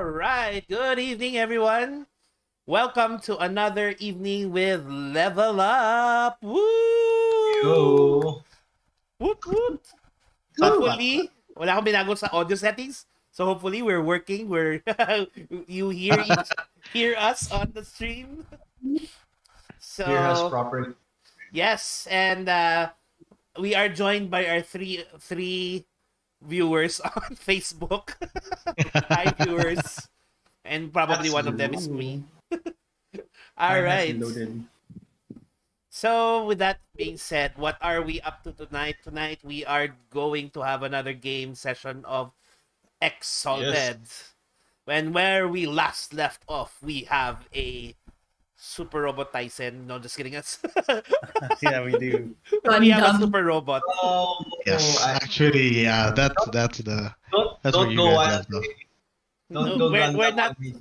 All right. Good evening, everyone. Welcome to another evening with Level Up. Woo! Yo. Woot woot. Hopefully, wala akong binago sa audio settings. So hopefully we're working. You hear us on the stream. Hear us So properly. yes, and we are joined by our three viewers on Facebook. Hi viewers. And probably That's one of them is me. All mine has right. loaded. So, with that being said, what are we up to tonight? Tonight, we are going to have another game session of Exalted. And where we last left off, we have a super robot Tyson. No, just kidding us. Yeah, we do. We have a super robot. Oh, Yes, I, actually, yeah, that's the don't that's where don't you go guys wild. left off. Don't No, go run we're down not on me.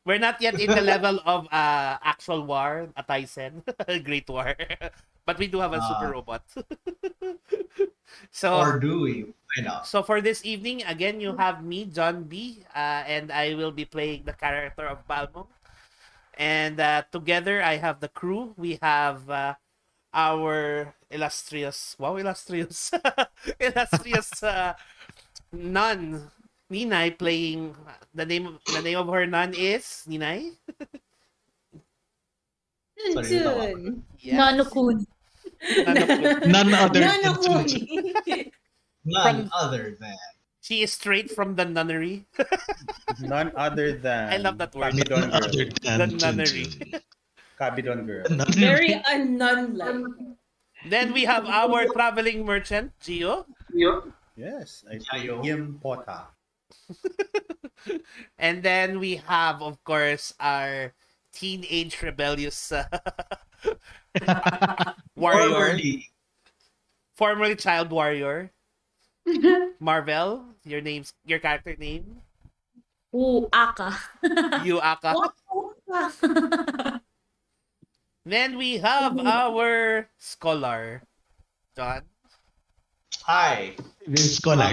we're not yet in the level of actual war, a Tyson, Great War. But we do have a super robot. So Or do we? Why not? So for this evening, again, you have me, John B, and I will be playing the character of Balmo. And together, I have the crew. We have our illustrious illustrious nun, Ninay, playing the name of her nun is Ninay. Sorry, Jun. Yes. Nanokun. Nanokun. None other than Nanokun. None other than She is straight from the nunnery. none other than I love that word. Cabidon None other girl. than The Jun nunnery. Jun. Cabidon girl. Very unnon-like. Then we have our traveling merchant, Gio. Yes, I Yayo. Yim Pota. And then we have, of course, our teenage rebellious warrior, formerly child warrior, Marvel. Your character name, Aka. Aka. Then we have our scholar, John. Hi, Scholar.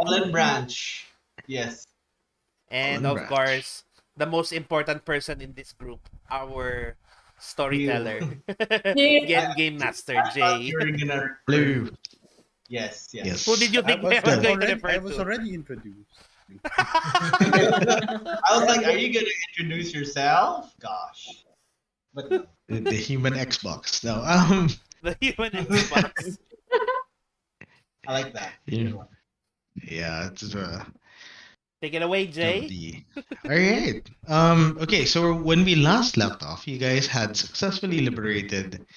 Olive Branch. Yes. And Colin of Branch. course, the most important person in this group, our storyteller, game master, I thought Jay. you were gonna. Blue. Yes. Yes. Who did you I think was, I was going to already, refer I was to? already introduced. I was like, are you gonna introduce yourself? Gosh. But no. The human Xbox. No. The human Xbox. I like that. Yeah. Yeah. It's Take it away, Jay. All right. Okay. So when we last left off, you guys had successfully liberated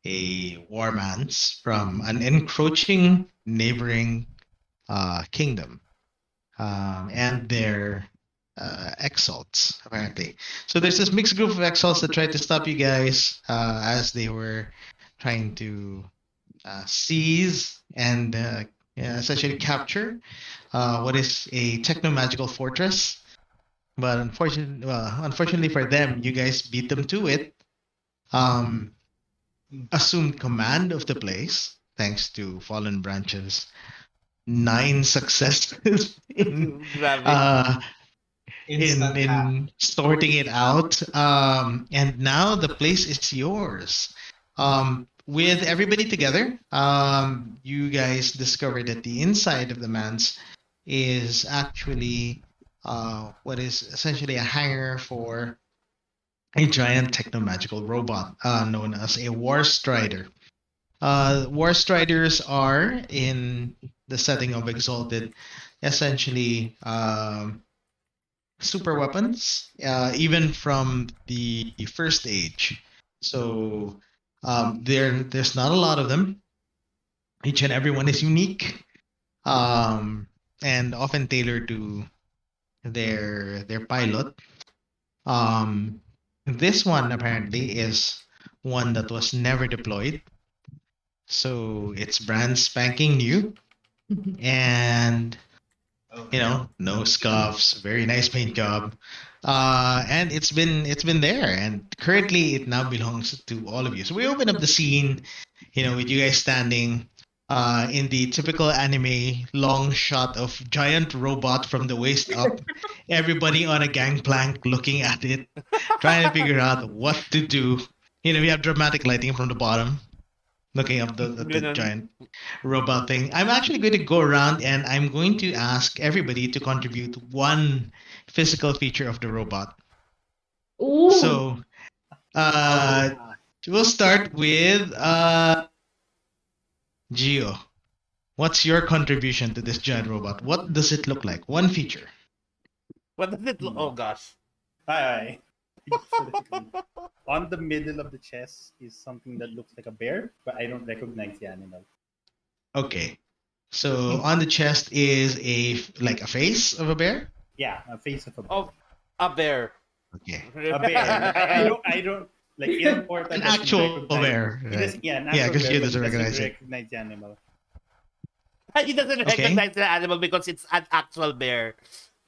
a warmans from an encroaching neighboring kingdom, and their exalts apparently. So there's this mixed group of exalts that tried to stop you guys as they were trying to seize and essentially capture what is a techno-magical fortress. But unfortunately for them, you guys beat them to it. Assumed command of the place thanks to Fallen Branch's 9 successes in Grabe. Instant hack. in sorting it out. And now the place is yours. With everybody together, you guys discovered that the inside of the manse is actually what is essentially a hangar for a giant techno-magical robot known as a War Strider. War Striders are, in the setting of Exalted, essentially super weapons, even from the first age. So there's not a lot of them. Each and every one is unique, and often tailored to their pilot. This one apparently is one that was never deployed, so it's brand spanking new, and no scuffs, very nice paint job, and it's been there, and currently it now belongs to all of you. So we open up the scene, with you guys standing in the typical anime long shot of giant robot from the waist up, everybody on a gangplank looking at it, trying to figure out what to do. We have dramatic lighting from the bottom, looking up the Ganun. giant robot thing. I'm actually going to go around and I'm going to ask everybody to contribute one physical feature of the robot. Ooh. So, uh, we'll start with Gio. What's your contribution to this giant robot? What does it look like? One feature. What does it look? Oh gosh. Hi. On the middle of the chest is something that looks like a bear, but I don't recognize the animal. Okay. So on the chest is a face of a bear. Yeah, a face of a bear. Oh, a bear. Okay. A bear. I don't like in Porta An doesn't actual recognize- bear. He Right. doesn't, yeah, an Yeah, actual 'cause bear, he but doesn't recognize it. recognize the animal. He doesn't Okay. recognize the animal because it's an actual bear.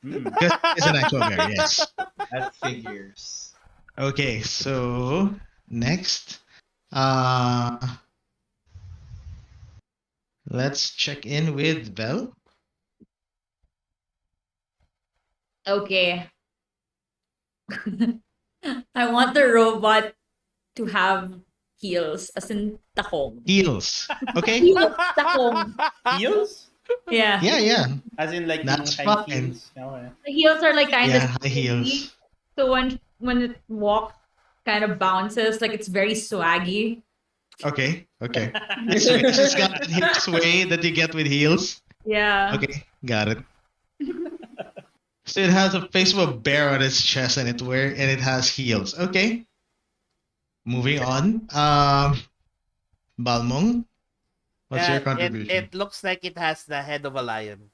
Mm. Because it's an actual bear. Yes. That figures. Okay. So next, let's check in with Vel. Okay. I want the robot to have heels, as in takong. Heels. Okay. Heels, takong. Heels? Yeah. Yeah. As in like That's yung high fine. heels. Okay. The heels are like kind Yeah. of High heels. so when it walks, kind of bounces, like it's very swaggy. Okay. So it's got that hip sway that you get with heels. Yeah. Okay, got it. So it has a face of a bear on its chest, and it has heels. Okay. Moving on. Balmong, what's your contribution? It looks like it has the head of a lion.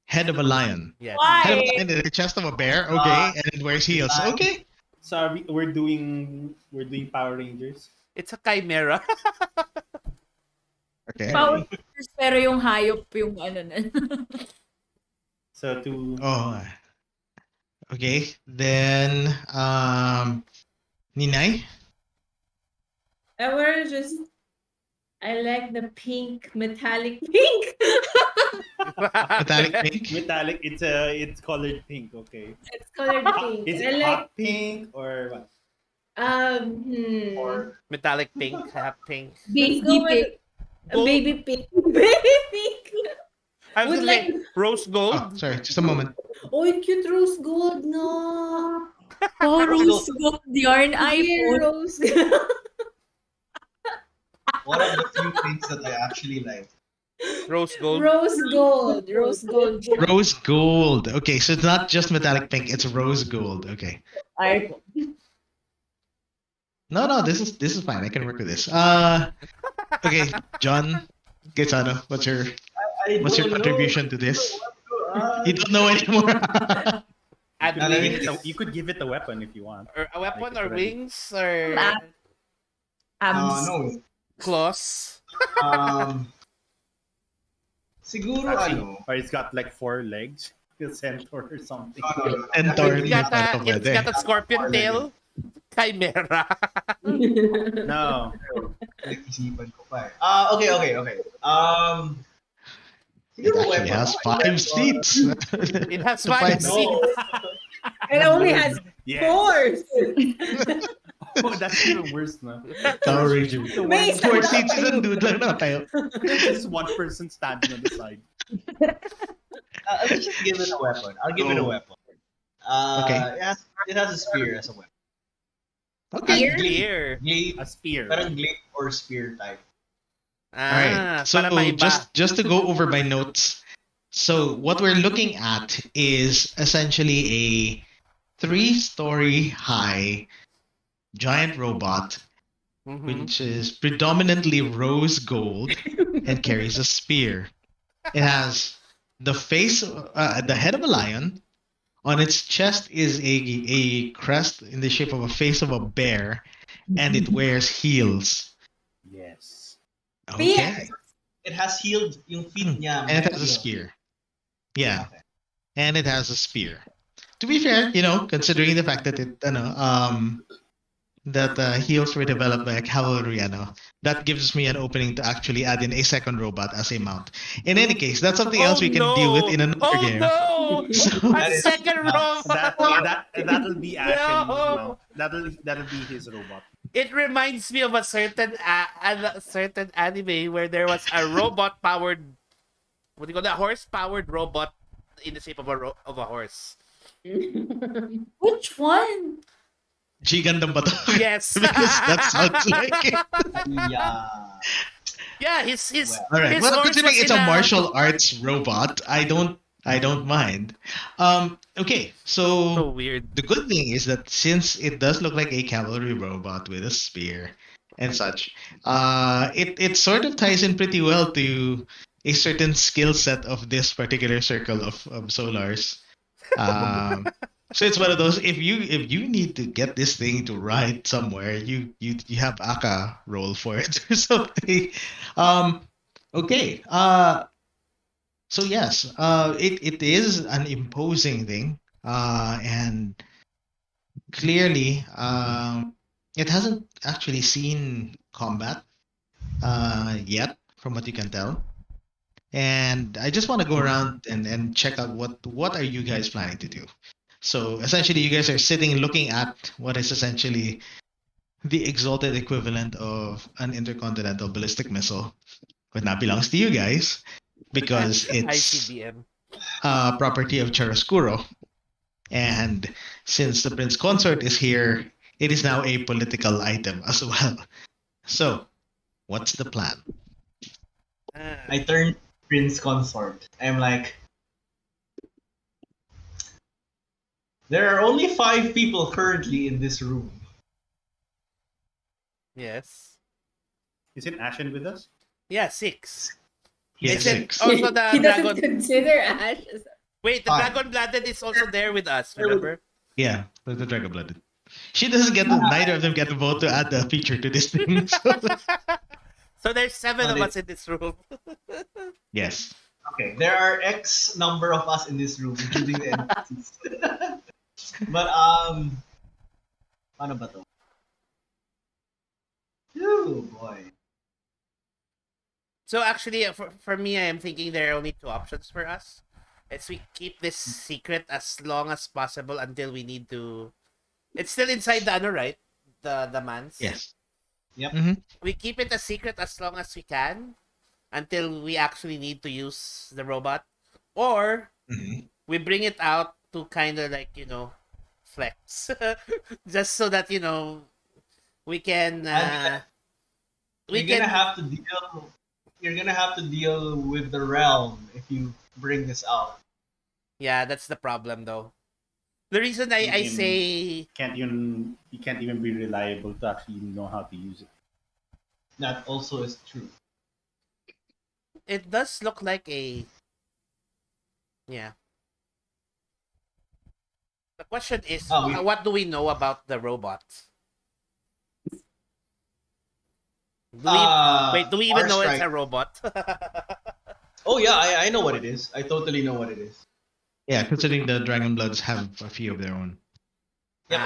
Head of a lion. Yes. Head of a Why? lion and the chest of a bear. Okay, and it wears heels. Okay. So we're doing Power Rangers. It's a chimera. Okay. Power Rangers, pero yung hayop yung ano na. So to Oh. Okay. Then Ninay. I like the pink, metallic pink. Metallic pink. metallic, it's colored pink. Okay. It's colored pink. Is I it like hot pink or what? Metallic pink, half pink. baby go with- pink. Gold. Baby pink. Baby pink. I was With like rose gold. Oh, sorry, just a moment. Oh, cute rose gold, no. Oh, rose gold yarn Dear iPhone. rose. One of the few things that I actually like. Rose gold. Rose gold. Rose gold. Rose gold. Okay, so it's not just metallic pink, it's rose gold. Okay. iPhone. No, this is fine. I can work with this. Okay, John Quezano, what's your contribution to this? You don't know anymore. At No, let me wings, You could give it a weapon if you want. or a weapon, Like or it's already- wings, or Abs. No. claws. Siguro ano. Or it's got like 4 legs, a centaur or something. No. Centaur. It's got a scorpion tail. Chimera. No. Nag-isipan ko pa eh. Okay. It Siguro actually weapon. has 5 seats. It has So 5 5 seats. It only has Yeah. 4. Oh, that's even worse, no? Power Ranger. May isa 4 lang seats kayo. isang dude lang na tayo. Just one person standing on the side. Let's just give it a weapon. I'll give it a weapon. Okay. It has a spear as a weapon. Okay. Clear. Glaive, A spear. parang glaive or spear type. Alright. So para maiba. just to go over my notes. So what we're looking at is essentially a 3-story high giant robot, Mhm. which is predominantly rose gold and carries a spear. It has the head of a lion. On its chest is a crest in the shape of a face of a bear, and it wears heels. Yes. Okay. It has healed yung feet niya. And it has a spear. Yeah. And it has a spear. To be fair, considering the fact that that heals were developed by a cavalry, that gives me an opening to actually add in a second robot as a mount. In any case, that's something Oh else we can deal with no! in another Oh game. no! So A That is second That robot! that'll be Ashen's No! mount. That'll be his robot. It reminds me of a certain anime where there was a robot powered, what do you call that, horse powered robot in the shape of of a horse. Which one? Gigandam ba to? Yes. Because that sounds like it. Yeah. Yeah, his Well. All right. his Well, horse considering was it's in a martial arts robot, I don't mind. Okay. so So weird. the good thing is that since it does look like a cavalry robot with a spear and such, it sort of ties in pretty well to a certain skill set of this particular circle of solars. Um, so it's one of those, if you need to get this thing to ride somewhere, you have Aka roll for it or something. Um, okay. So yes, it is an imposing thing. And clearly, it hasn't actually seen combat yet, from what you can tell. And I just want to go around and check out what are you guys planning to do. So essentially, you guys are sitting looking at what is essentially the exalted equivalent of an intercontinental ballistic missile, but not belongs to you guys because it's ICBM. property of Chiaroscuro. And since the Prince Consort is here, it is now a political item as well. So, what's the plan? I turned Prince Consort. I'm like, there are only 5 people currently in this room. Yes. Isn't Ashen with us? Yeah, 6. Yes, Is it six. also the He doesn't dragon? consider Ash as Wait, the Five. dragon blooded is also there with us. Remember? Yeah, the dragon blooded. She doesn't get neither of them get a vote to add the feature to this thing. So, So there's 7 But of it- us in this room. yes. Okay, there are X number of us in this room, including the NPCs. But ano ba to? Oh boy. So actually, for me, I am thinking there are only 2 options for us. It's we keep this secret as long as possible until we need to. It's still inside the ano, right? The mans. Yes. Yep. Mm-hmm. We keep it a secret as long as we can until we actually need to use the robot, or Mm-hmm. we bring it out to kind of like flex, just so that we can. We You're can. gonna have to deal. You're gonna have to deal with the realm if you bring this out. Yeah, that's the problem though. The reason I Mm. say You can't even be reliable to actually know how to use it. That also is true. it does look like a. Yeah. The question is, what do we know about the robot? Do we even know it's a Starstrike. robot? Oh yeah, I know what it is. I totally know what it is. Yeah, considering the Dragon Bloods have a few of their own. Yep.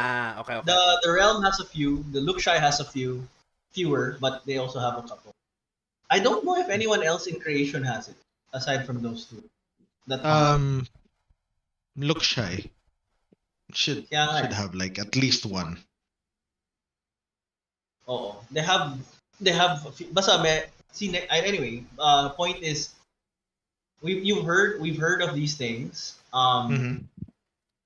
Okay. The realm has a few. The Luxai has a fewer, but they also have a couple. I don't know if anyone else in creation has it aside from those 2. That Look shy. Should Yeah, have like at least one. Oo. They have basta anyway, point is we've heard of these things. Mm-hmm.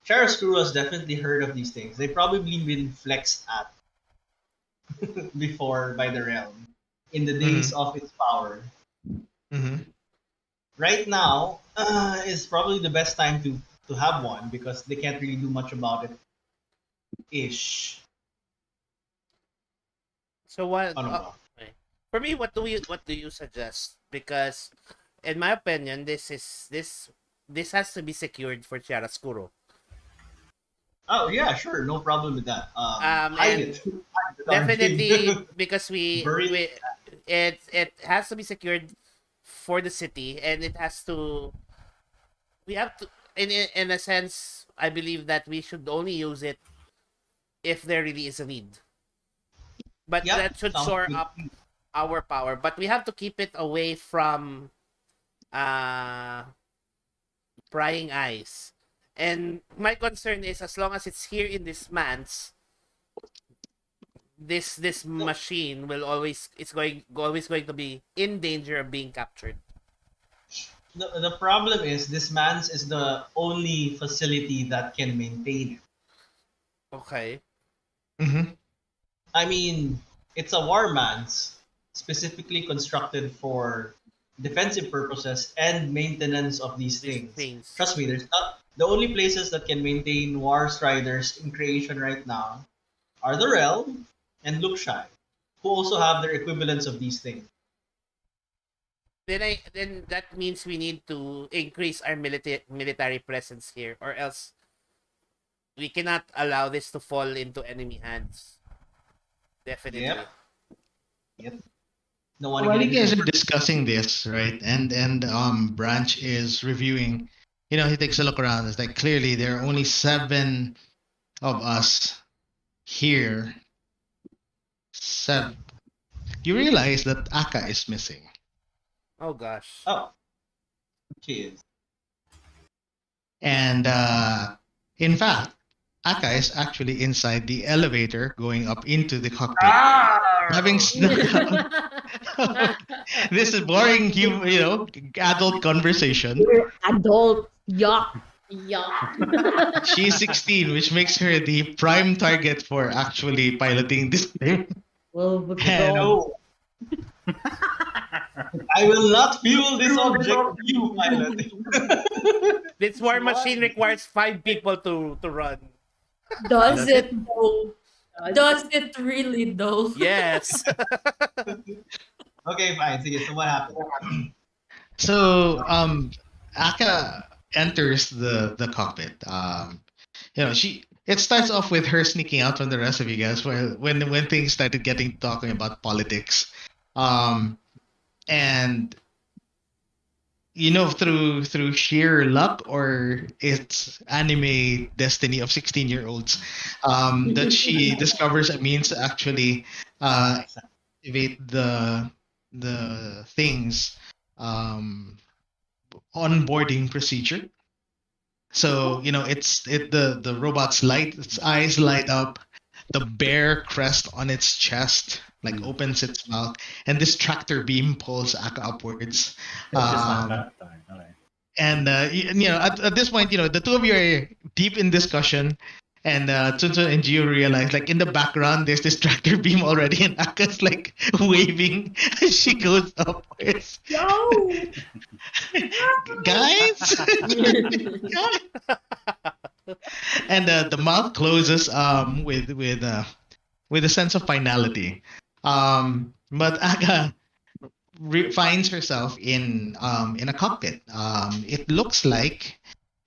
Chiaroscuro has definitely heard of these things. They've probably been flexed at before by the realm in the days of its power. Mm-hmm. Right now is probably the best time to have one because they can't really do much about it. Ish. So what? Ano ba? For me, what do you suggest? Because, in my opinion, this has to be secured for Chiaroscuro. Oh yeah, sure, no problem with that. Hide And it. definitely because Bury it has to be secured for the city, and we have to in a sense. I believe that we should only use it if there really is a need. But Yeah, that should sounds shore good. up our power. But we have to keep it away from uh prying eyes. And my concern is as long as it's here in this man's, this machine will always going to be in danger of being captured. The problem is this man's is the only facility that can maintain it. Okay. Mm-hmm. I mean, it's a war man's specifically constructed for defensive purposes and maintenance of these These things. things. Trust me, there's not the only places that can maintain war striders in creation right now are the realm and Lukshai, who also have their equivalents of these things. Then that means we need to increase our military presence here, or else we cannot allow this to fall into enemy hands. Definitely. Yep. Yep. No one While get you guys injured. are discussing this, right, and Branch is reviewing, he takes a look around. It's like clearly there are only 7 of us here. 7. You realize that Aka is missing. Oh gosh. Oh, she is. And in fact, Aka is actually inside the elevator going up into the cockpit. Having snuck out. This is boring, adult conversation. We're adult. Yuck. Yeah. She's 16, which makes her the prime target for actually piloting this thing. Well, but And No. I will not fuel this object, you pilot. This war machine requires 5 people to run. does it though? Does it really though? Yes. Okay, fine. Sige, so what happened? so Aka enters the cockpit. It starts off with her sneaking out from the rest of you guys when things started talking about politics. And through sheer luck or its anime destiny of 16-year-olds, that she discovers a means to actually activate the things onboarding procedure. So the robot's its eyes light up, the bear crest on its chest opens its mouth, and this tractor beam pulls Aka upwards. It's just not Um, that time. Okay. and at this point, the two of you are deep in discussion, and Chunchun and Gio realize in the background there's this tractor beam already, and Aka's waving as she goes upwards. No. Guys. And the mouth closes with a sense of finality. But Aga finds herself in a cockpit. It looks like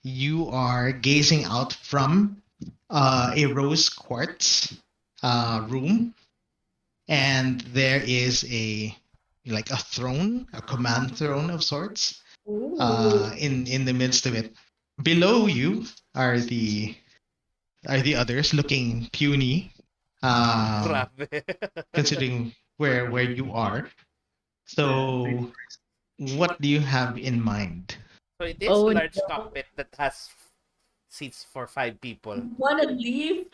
you are gazing out from a rose quartz room, and there is a throne, a command throne of sorts, in the midst of it. Below you are the others, looking puny, Grabe. considering where you are. So, what do you have in mind? So it is Oh, a large no. cockpit that has seats for 5 people. Wanna leave?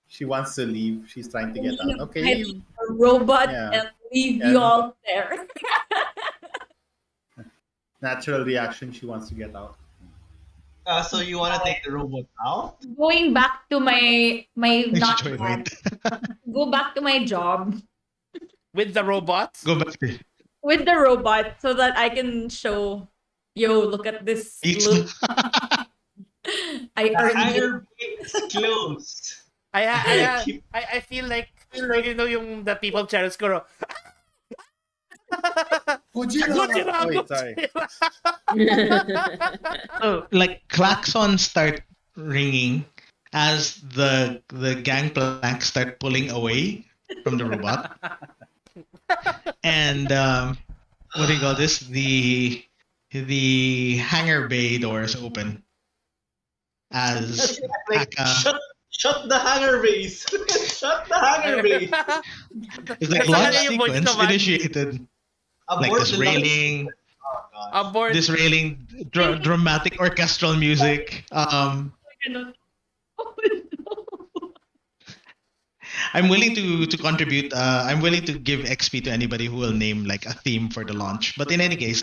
She wants to leave. She's trying to get out. Okay, I leave. leave a robot Yeah. and leave Yeah. you all there. Natural reaction. She wants to get out. So you want to take the robot out? Going back to my not Joyride. job. Go back to my job With the robot? Go back to with the robot so that I can show, look at this It's look. I The earned it. hangar bay is closed. I feel like yung the people channels ko. Gojira, Wait, sorry. So, klaxons start ringing as the gangplank start pulling away from the robot, and what do you call this? The hangar bay doors open as Aka Shut the hangar bays. Shut the hanger, babe. It's like That's launch talaga yung voice sequence command. initiated. Like Abort this the launch. railing, Oh, gosh. Aboard. this railing, dramatic orchestral music. Ganun. Oh, no. I'm willing to contribute. I'm willing to give XP to anybody who will name like a theme for the launch. But in any case,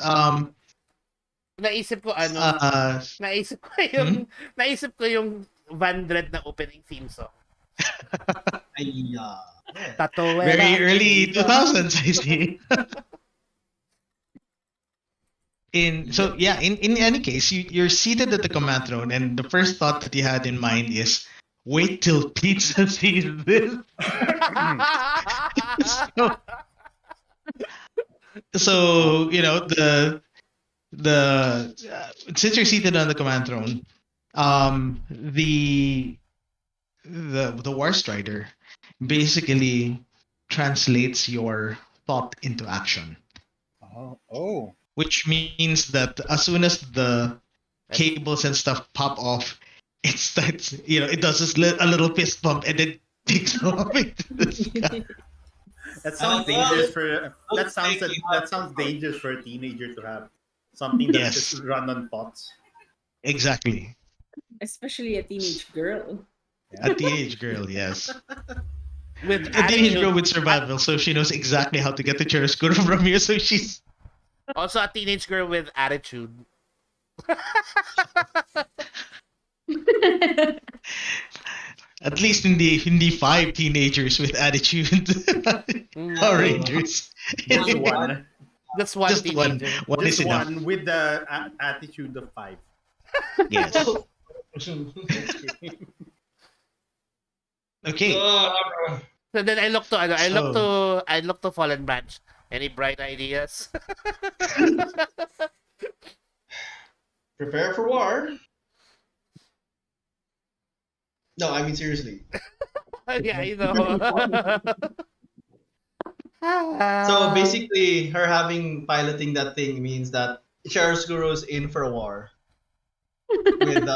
Naisip ko naisip ko yung Van Dread na opening theme song. Ay, yeah. very early 2000s, I see. In any case, you're seated at the command throne, and the first thought that you had in mind is, wait till pizza sees this. So since you're seated on the command throne, the War Strider basically translates your thought into action, Oh. which means that as soon as the cables and stuff pop off, it starts, it does a little fist bump and then takes off into the sky. That sounds dangerous for that sounds dangerous for a teenager to have something that Yes. just run on thoughts. Exactly. Especially a teenage girl. A teenage girl, yes. With A teenage girl attitude. with survival, so she knows exactly how to get the Chiaroscuro from you, so she's Also a teenage girl with attitude. at least in the 5 teenagers with attitude Power Rangers. Just one. Just one Just one. teenager. One is Just enough. one with the attitude of 5. Yes. Okay. So then I look to Fallen Branch. Any bright ideas? Prepare for war. No, I mean seriously. Yeah, you know. So basically, her having piloting that thing means that Chiaroscuro's in for a war. With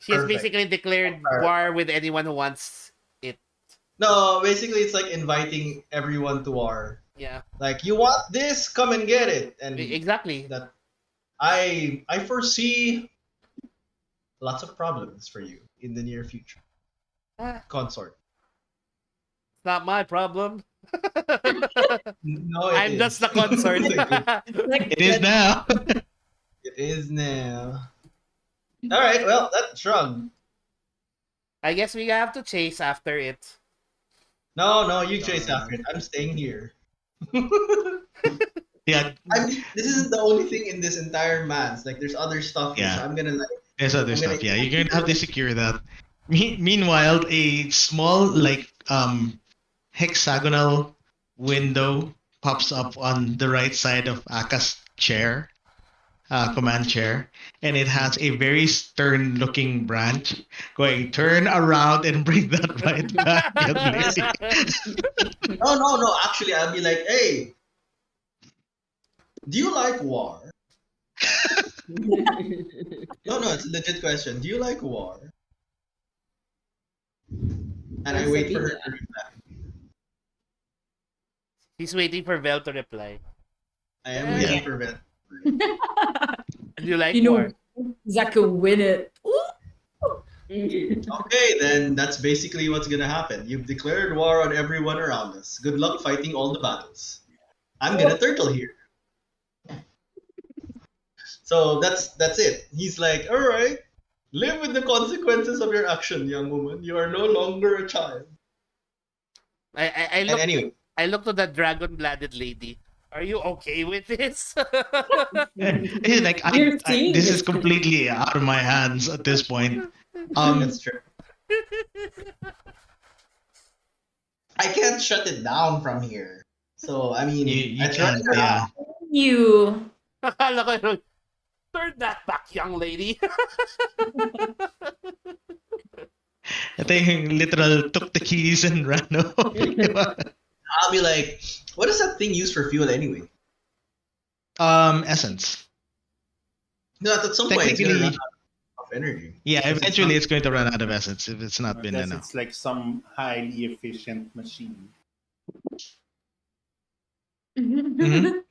She has perfect. basically declared war with anyone who wants it. No, basically it's like inviting everyone to war. Yeah, Like, you want this? Come and get it. And exactly. that I foresee lots of problems for you in the near future. Ah. Consort. It's not my problem. No, it I'm is. just the consort. It is now. It is now. All right. Well, that shrug. I guess we have to chase after it. No, you chase after it. I'm staying here. Yeah, This isn't the only thing in this entire man's. Like, there's other stuff. Here, Yeah. so I'm gonna like. there's other I'm gonna- stuff. Yeah, you're going to have to secure that. Meanwhile, a small hexagonal window pops up on the right side of Aka's chair, command chair, and it has a very stern-looking branch going, turn around and bring that right back. young lady." No. Actually, I'll be like, hey, do you like war? No, it's a legit question. Do you like war? And I wait for her to reply. He's waiting for Vel to reply. I am waiting for that. Do you like You know, war? Zach can win it. Ooh. Okay, then that's basically what's gonna happen. You've declared war on everyone around us. Good luck fighting all the battles. I'm gonna turtle here. So that's it. He's like, all right, live with the consequences of your action, young woman. You are no longer a child. I And look anyway, I look to the dragon-blooded lady. Are you okay with this? It's like, You're seeing this this is completely out of my hands at this point. that's true. I can't shut it down from here. So I mean, You I tried can't, yeah. You. Akala ko yun, turn that back, young lady. I think literal took the keys and ran over. I'll be like, what does that thing use for fuel anyway? Essence. No, at some point it's gonna Technically- run out of of energy. Yeah, Because eventually it's going to run out of essence if it's not been Unless enough. it's like some highly efficient machine. Mhm.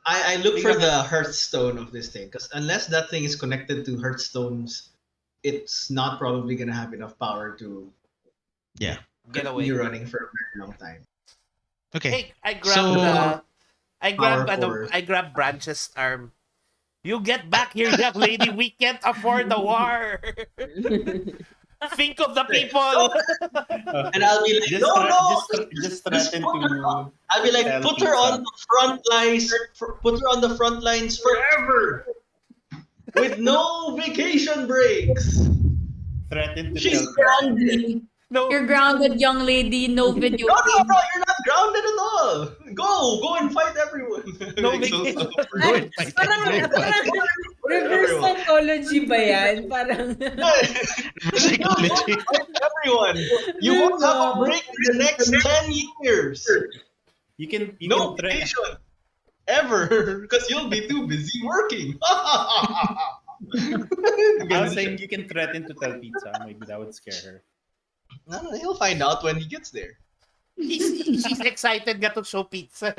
I look for the Hearthstone of this thing because unless that thing is connected to Hearthstones, it's not probably gonna have enough power to Yeah. Get away. continue running for a very long time. Okay. Hey, I grabbed So I grabbed Branch's arm. You get back here, young lady. We can't afford the war. Think of the people. And I'll be like, Just, no, thre- no, just threaten to I'll be like, tell put her pizza. on the front lines, put her on the front lines forever, with no vacation breaks. threaten to She's tell pizza. Grounded. No, You're grounded, young lady. No video No, game. you're not grounded at all. Go and fight everyone. No Like, vacation. go and fight Parang reverse everyone. psychology ba yan? Parang, psychology. Everyone, you won't have a break for the next 10 years. You can No threaten. vacation ever because you'll be too busy working. I was saying you can threaten to tell pizza. Maybe that would scare her. No, he'll find out when he gets there. She's excited nga to show pizza.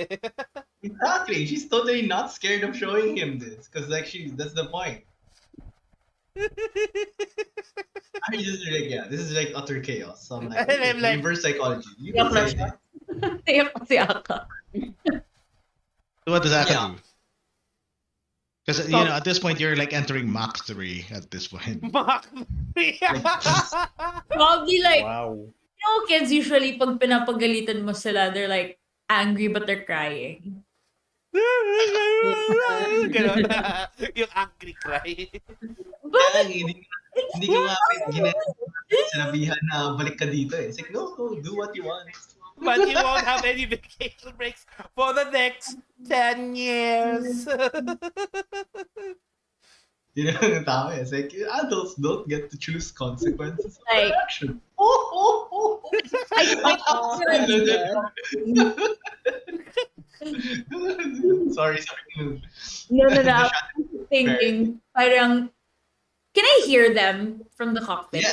Exactly. She's totally not scared of showing him this because that's the point. I just like, yeah, this is like utter chaos. So I'm like, And I'm like- reverse psychology. You Yeah, can say flash that. Tiyak si Aka. So what does Aka Yeah. do? Because at this point you're like entering Mach 3 at this point. Mach. Probably like, Wow. kids usually pag pinapagalitan mo sila, they're like angry but they're crying. Ganon. Yung angry cry. Kaya hindi ko nga sinabihan na balik ka dito eh. It's like, no, do what you want. But you won't have any vacation breaks for the next 10 years. You know, yung tao eh. It's like, adults don't get to choose consequences of Like- their action. Oh. Sorry. No. I'm thinking, parang, can I hear them from the cockpit? Yeah.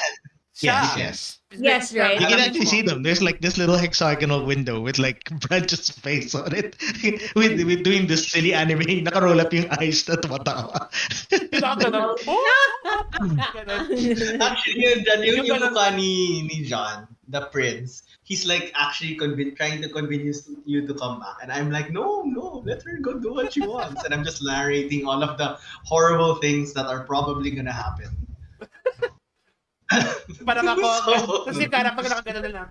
Yes. Yes, right. You can actually see them. There's like this little hexagonal window with like Branch's face on it. with doing this silly anime. Nakaroll up yung eyes na tumatawa. Ganon. Actually, yung mukha ni John, the prince, he's like actually trying to convince you to come back. And I'm like, no, let her go do what she wants. And I'm just narrating all of the horrible things that are probably gonna happen. Parang ako. So- Kasi karapag nakagano na lang.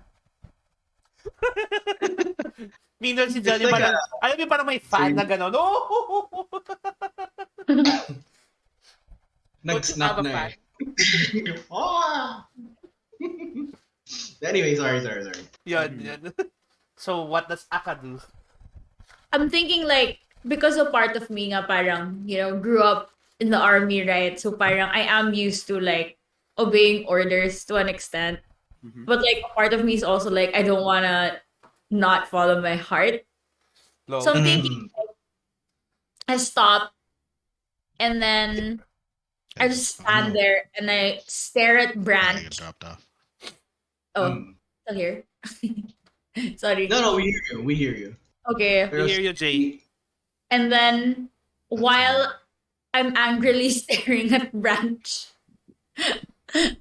Meanwhile si Johnny It's like parang, alam mo parang may fan na gano'n. Oh! Nag-snap Don't you have a na eh. Ah! Anyway, sorry. Yun. So what does Aka do? I'm thinking like, because a part of me nga parang, grew up in the army, right? So parang I am used to like obeying orders to an extent. Mhm. But like a part of me is also like, I don't want to not follow my heart. Low. So I'm thinking I stop and then I just stand there and I stare at I get Branch. dropped off. Oh, still here. Sorry. No, we hear you. Okay. We hear you, Jay. And then while I'm angrily staring at Branch,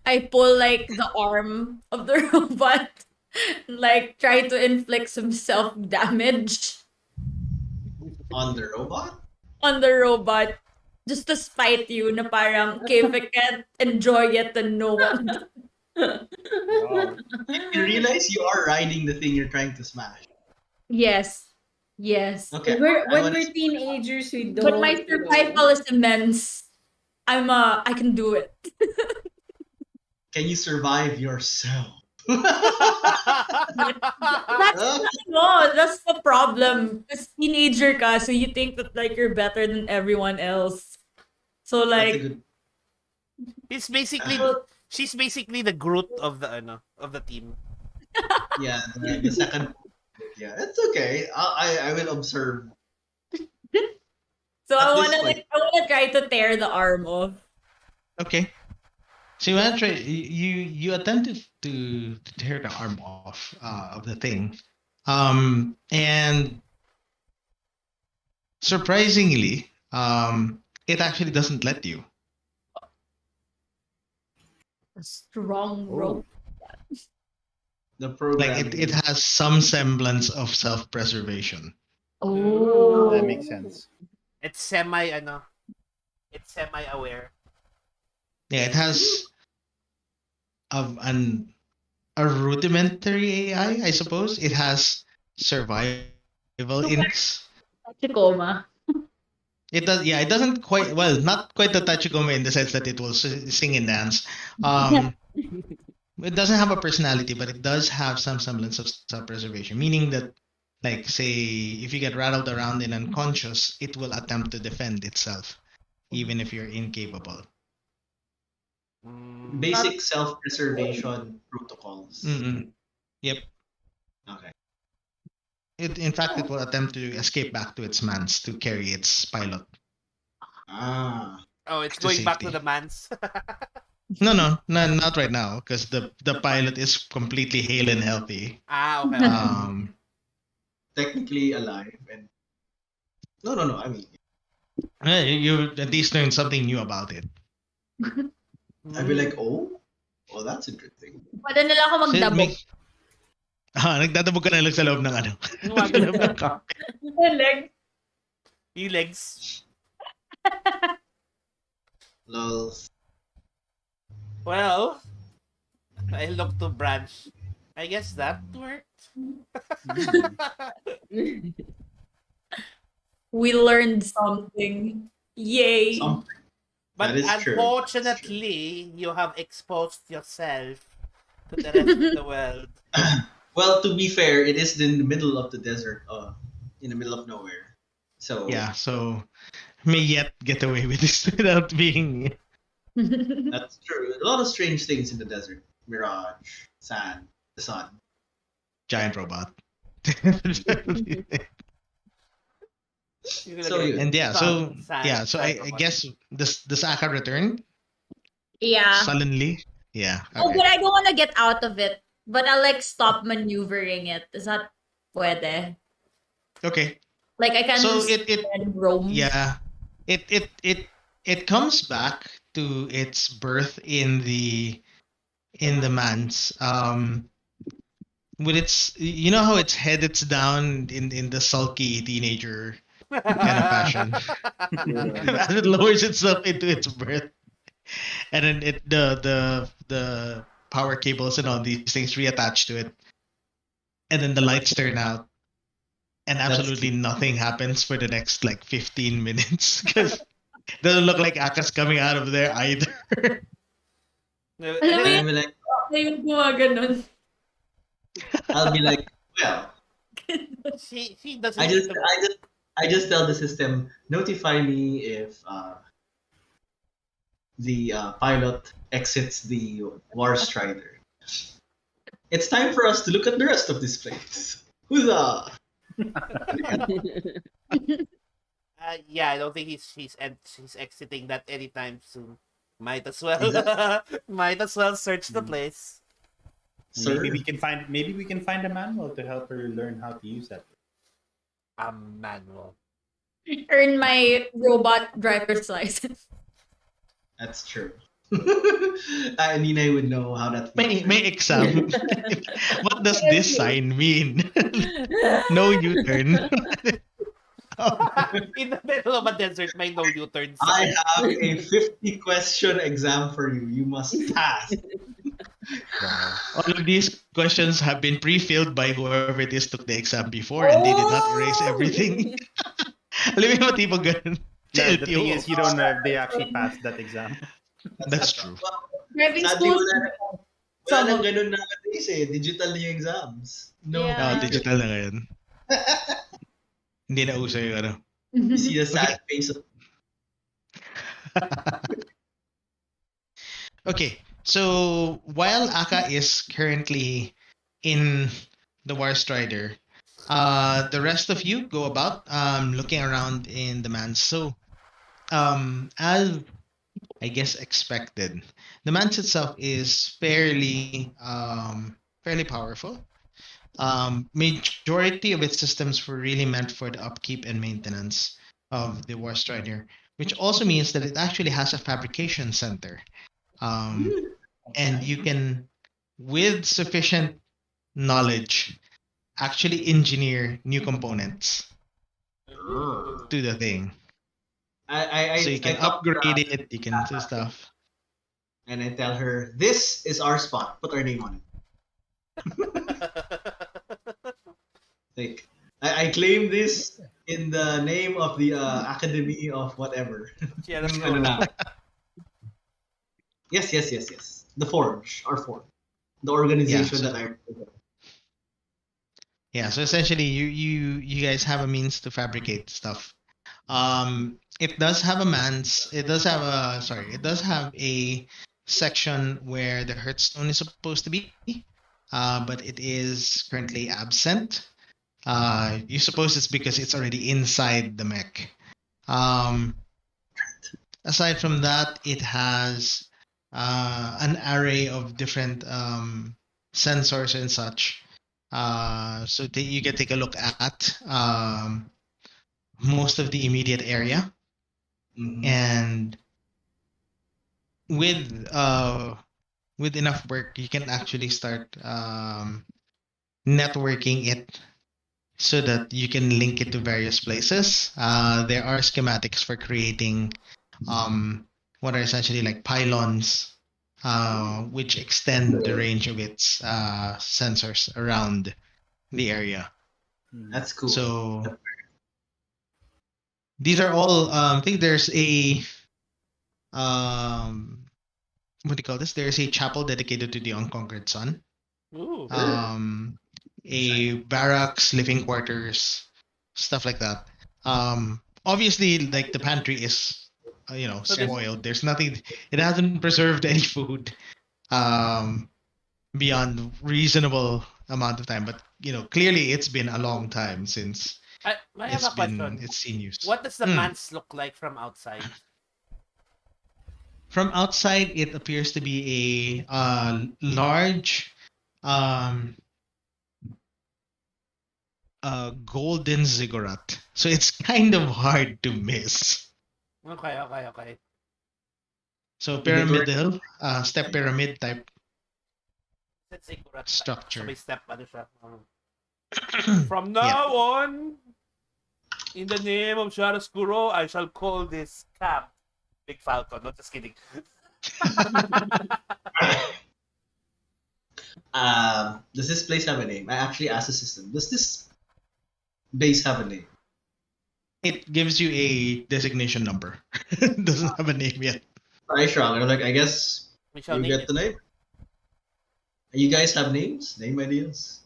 I pull like the arm of the robot, like try to inflict some self damage On the robot? on the robot just to spite you na parang, okay, if I can't enjoy it, then no one. Wow. You realize you are riding the thing you're trying to smash. Yes. Okay. when I wanna- we're teenagers, we don't. But my survival is immense. I can do it. Can you survive yourself? That's the problem. Because teenager ka, so you think that like you're better than everyone else. So That's a like, good- She's basically the Groot of the team. yeah, the second. Yeah, it's okay. I will observe. so At I this wanna point- try to tear the arm off. Okay. So you wanna try, you attempted to tear the arm off of the thing, and surprisingly, it actually doesn't let you. A strong Oh. rope. The Like program. it has some semblance of self-preservation. Oh. That makes sense. It's semi aware. Yeah, it has of a rudimentary AI, I suppose. It has survival instincts. Tachikoma. It does, yeah. It doesn't quite well, not quite the Tachikoma in the sense that it will sing and dance. It doesn't have a personality, but it does have some semblance of self-preservation, meaning that, like, say, if you get rattled around and unconscious, it will attempt to defend itself, even if you're incapable. Basic self-preservation protocols. Yep. Okay. In fact, it will attempt to escape back to its mans to carry its pilot Ah. Oh, it's to going back to safety. the mans. No, not right now, because the pilot is completely hale and healthy. Okay. Technically alive and no. I mean, You at least learned something new about it. I'd be like, oh, well, that's interesting. Pwede nila ako So it magdabog. makes nagdadabog ka na lang sa loob ng ano. Wag. Sa loob ng cockpit. Leg. Yung legs. Lol. Well, I look to branch. I guess that worked. We learned something. Yay. Something. But That is true. unfortunately, you have exposed yourself to the rest of the world. Well, to be fair, it is in the middle of the desert, in the middle of nowhere. So Yeah, so may yet get away with this without being. that's true. A lot of strange things in the desert: mirage, sand, the sun. Giant robot. You're gonna So get yun. And yeah, so sand- yeah, so sand I robot. guess does Aka return Yeah. suddenly? Yeah. Oh, Okay. but I don't want to get out of it. But I'll like stop maneuvering it. Is that pwede? Okay. Like I can So just it roam. yeah, it comes back to its birth in the mans. With its, you know how its head it's down in the sulky teenager kind of fashion. As it lowers itself into its birth, and then the power cables and all these things reattach to it, and then the lights turn out, and absolutely nothing happens for the next like 15 minutes because it doesn't look like Aka's coming out of there either. And Alam mo And then- I'll be like, Yung gumaganon. I'll be like, well, she doesn't. I just tell the system, notify me if the pilot exits the War Strider. It's time for us to look at the rest of this place. Huzzah! Yeah, I don't think he's exiting that anytime soon. Might as well search the place. Sir, Maybe we can find a manual to help her learn how to use that. A manual. Earn my robot driver's license. that's true. Nina would know how that feels. May exam. What does this sign mean? No U-turn. In the middle of a desert, may no U-turn. I have a 50-question exam for you. You must pass. All of these questions have been pre-filled by whoever it is took the exam before, and they did not erase everything. Alam mo yung tipo ganun. No, the LTO. thing is, you don't know if they actually passed that exam. That's true. Driving Sabi school. wala nang ganun nowadays eh. Digital na yung exams. No. Yeah. Digital na ngayon. Hindi na uso yung ano. You see the sad face of Okay, so while Aka is currently in the War Strider, the rest of you go about looking around in the mans. So as I guess, expected. The Mance itself is fairly powerful. Majority of its systems were really meant for the upkeep and maintenance of the War Strider, which also means that it actually has a fabrication center. And you can, with sufficient knowledge, actually engineer new components to the thing. So you I can talk to upgrade her it, you can do stuff. and I tell her, this is our spot. Put our name on it. Like, I claim this in the name of the Academy of whatever. Ano na. Yes. The Forge, our Forge. The organization so- that I Yeah, so essentially you guys have a means to fabricate stuff. It does have a section where the Hearthstone is supposed to be, but it is currently absent. You suppose it's because it's already inside the mech. Aside from that, it has an array of different sensors and such. So you can take a look at most of the immediate area, and with enough work, you can actually start networking it so that you can link it to various places. There are schematics for creating what are essentially like pylons, which extend the range of its sensors around the area. That's cool. So these are all. I think there's a what do you call this? There's a chapel dedicated to the Unconquered Sun. Ooh. A barracks, living quarters, stuff like that. Obviously, like the pantry is, spoiled. There's nothing. It hasn't preserved any food, beyond reasonable amount of time. But clearly, it's been a long time since I have a question. it's seen use. What does the manse look like from outside? From outside, it appears to be a large, golden ziggurat. So it's kind of hard to miss. Okay. So pyramidal, step pyramid type Let's say kurat structure. So may step ano siya. From now on, in the name of Chiaroscuro, I shall call this camp Big Falcon. No, just kidding. Does this place have a name? I actually asked the system. Does this base have a name? It gives you a designation number. Doesn't have a name yet. Alright, Shrug. Like, I guess We shall you name get it. the name. You guys have names? Name ideas?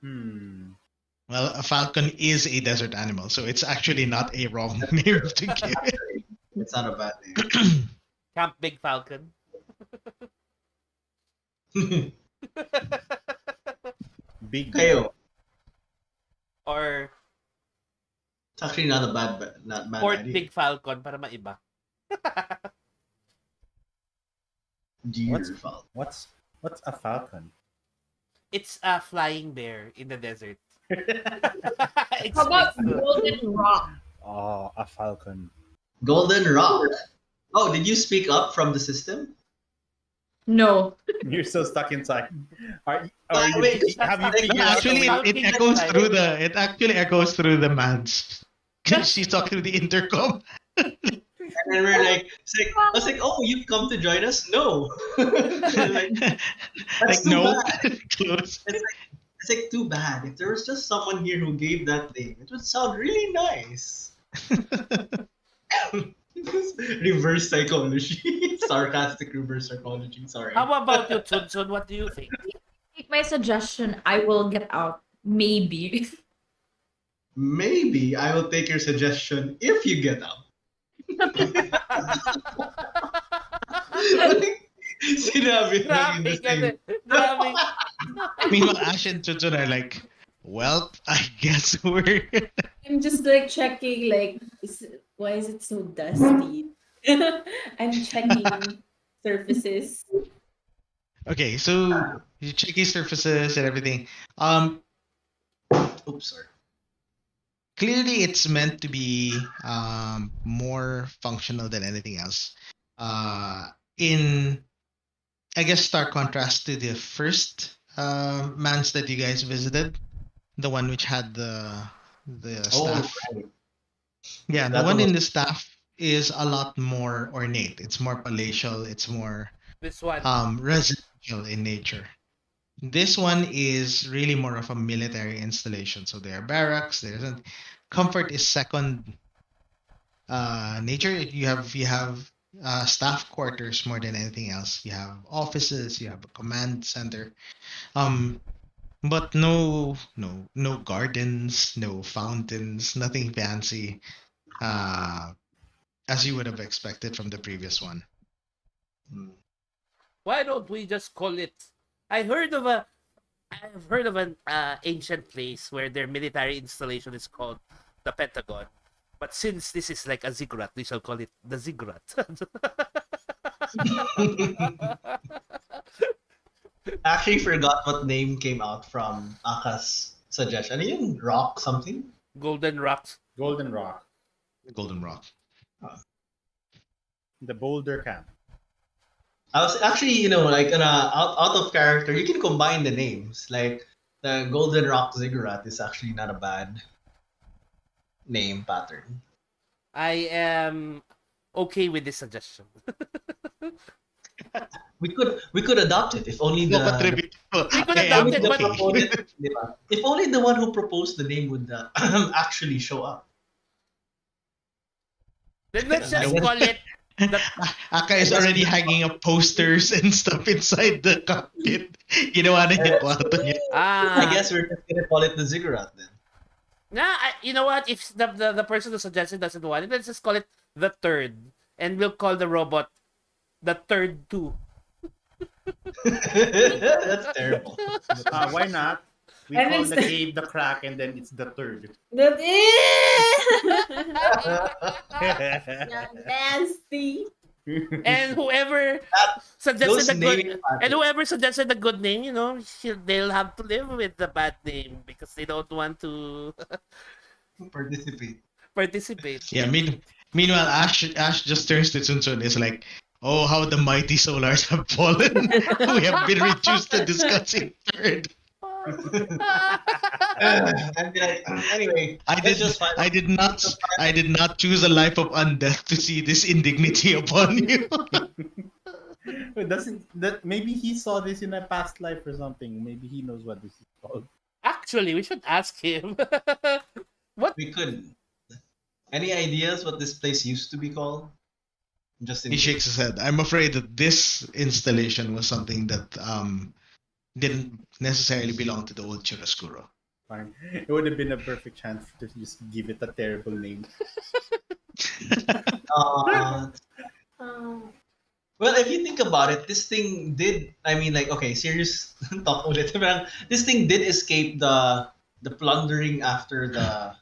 Well, a falcon is a desert animal, so it's actually not a wrong name to give it. It's not a bad name. Camp Big Falcon. Big. Kayo. Or It's actually not a bad Fort idea. Big Falcon para maiba. Deer Falcon. What's a falcon? It's a flying bear in the desert. It's How about peaceful. Golden Rock? Oh, a falcon. Golden Rock. Oh, did you speak up from the system? No. You're so stuck inside. Have wait, you no, figured No, out actually, the way- it echoes through the. It actually echoes through the man's. She's talking to the intercom. And then we're like, I was like, oh, you've come to join us? No. like, Like too no, bad. close. It's like too bad. If there was just someone here who gave that name, it would sound really nice. Reverse psychology. Sarcastic reverse psychology. Sorry. How about you, Chunchun? What do you think? Take my suggestion. I will get out. Maybe. Maybe I will take your suggestion if you get out. Sinabi lang in the Grabe same. kasi. Grabe. Meanwhile, Ash and Chunchun are like, well, I guess we're. I'm just like checking, like, why is it so dusty? I'm checking surfaces. Okay, so you check his surfaces and everything. Um, Oops, sorry. Clearly it's meant to be more functional than anything else. In I guess stark contrast to the first mans that you guys visited, the one which had the Oh, staff. right. Yeah, the That one one in was the staff is a lot more ornate. It's more palatial. It's more This one. residential in nature. This one is really more of a military installation. So there are barracks. There's a, comfort is second nature. You have staff quarters more than anything else. You have offices. You have a command center. Um, but no gardens, no fountains, nothing fancy. Uh, as you would have expected from the previous one. Hmm. Why don't we just call it? I heard of a. I've heard of an ancient place where their military installation is called the Pentagon. But since this is like a ziggurat, we shall call it the ziggurat. Actually forgot what name came out from Aka's suggestion. Ano yung rock something? Golden rocks. Golden Rock, Golden Rock. the Boulder Camp. I was actually, like out of character, you can combine the names. Like the Golden Rock Ziggurat is actually not a bad name pattern. I am okay with this suggestion. We could adopt it if only No, the contribute. We could I adopt am it, but okay. if only the one who proposed the name would actually show up. then let's just call it the Aka is already hanging up posters and stuff inside the cockpit. Ginawa na yung kwarto niya. I guess we're just gonna call it the Ziggurat then. You know what? If the person who suggested doesn't want it, let's just call it the third, and we'll call the robot the third two. That's terrible. Why not? We And call it's the the- cave the crack, and then it's the third. That is nasty. And whoever suggested Those the naming good, patterns. and whoever suggested the good name, they'll have to live with the bad name because they don't want to Participate. participate. Yeah, meanwhile, Ash just turns to Tsunsun and is like, oh, how the mighty solars have fallen. We have been reduced to discussing third. And be like, anyway, I did not choose a life of undeath to see this indignity upon you. Doesn't that maybe he saw this in a past life or something? Maybe he knows what this is called. Actually, we should ask him. What? We could. Any ideas what this place used to be called? Just in He shakes his head. I'm afraid that this installation was something that didn't necessarily belong to the old Chiroscuro. Fine. It would have been a perfect chance to just give it a terrible name. Well, if you think about it, this thing did. I mean, like, okay, serious talk ulit. Parang this thing did escape the plundering after the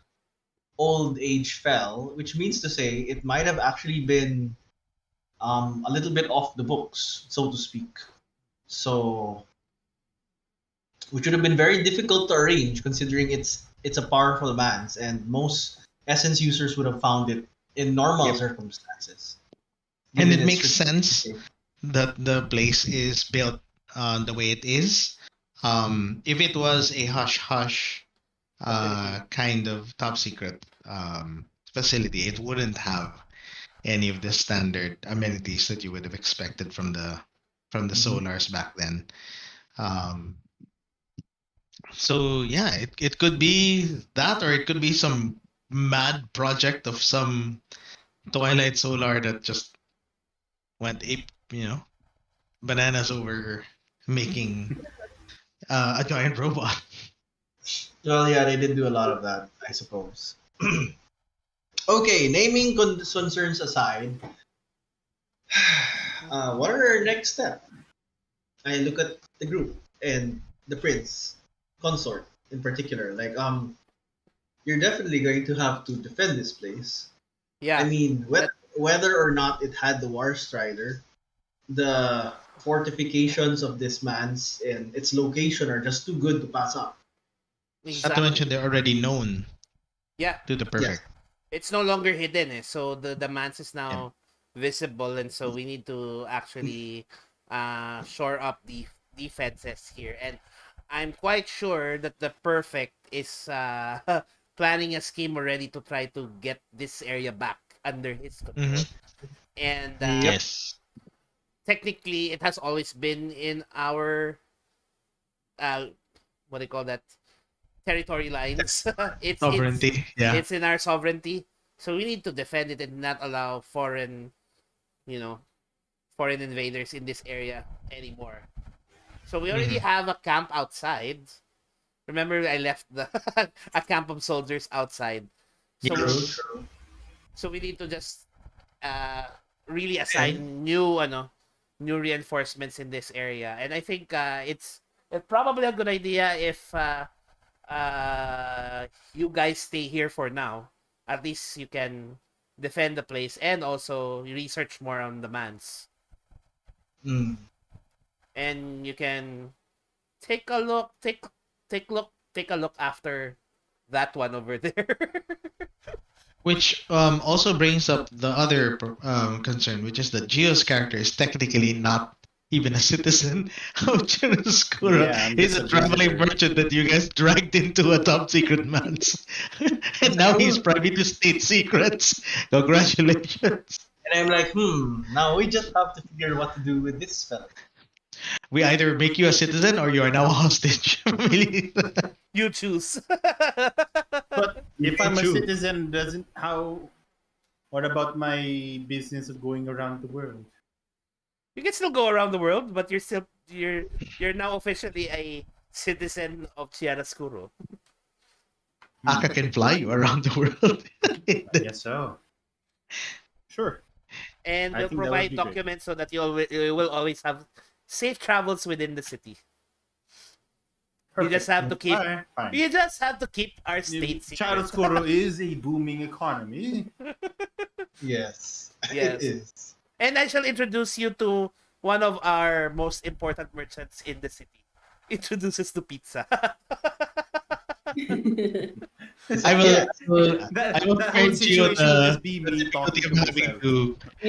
old age fell, which means to say it might have actually been a little bit off the books, so to speak. So, which would have been very difficult to arrange, considering it's a powerful man's, and most essence users would have found it in normal circumstances. And Given it its makes sense that the place is built the way it is. If it was a hush hush kind of top secret facility, it wouldn't have any of the standard amenities that you would have expected from the solars back then. So yeah, it could be that, or it could be some mad project of some Twilight Solar that just went ape, bananas over making a giant robot. Well, yeah, they did do a lot of that, I suppose. Okay, naming concerns aside, what are our next steps? I look at the group and the prince consort in particular. Like, you're definitely going to have to defend this place. Yeah. I mean, whether or not it had the War Strider, the fortifications of this man's and its location are just too good to pass up. Not to mention Exactly. they're already known Yeah, to the Yes. perfect. it's no longer hidden. So the mans is Yeah. now visible, and so we need to actually shore up the defenses here. And I'm quite sure that the perfect is planning a scheme already to try to get this area back under his control. Mm-hmm. And Yep. Yes. technically, it has always been in our uh, what do you call that, territory lines. It's Sovereignty. Yeah. it's in our sovereignty, so we need to defend it and not allow you know, foreign invaders in this area anymore. So we already Mm-hmm. have a camp outside. Remember, I left the a camp of soldiers outside. So Yes. so we need to just uh really And assign new reinforcements in this area. And I think it's probably a good idea if you guys stay here for now. At least you can defend the place and also research more on the mans. mm, And you can take a look, take a look after that one over there. Which also brings up the other concern, which is that Gio's character is technically not even a citizen of Chiaroscuro. Yeah, I'm He's just a a traveling visitor. merchant that you guys dragged into a top secret man's. And now he's privy to state secrets. Congratulations. and I'm like, now we just have to figure what to do with this fella. We either make you a citizen or you are now a hostage. Really. You choose. But You if can I'm a choose. citizen, doesn't how? What about my business of going around the world? You can still go around the world, but you're now officially a citizen of Chiaroscuro. Aka can fly you around the world. I guess so. Sure. And I will think that would provide be great. documents so that you will always have safe travels within the city. You just have to keep Alright, fine. you just have to keep our state secret. Chiaroscuro is a booming economy. Yes, Yes. it is. And I shall introduce you to one of our most important merchants in the city. Introduces to pizza. I will. Yeah. That, I will that trade whole Gio situation will just be the me difficulty talking of to having myself. to converse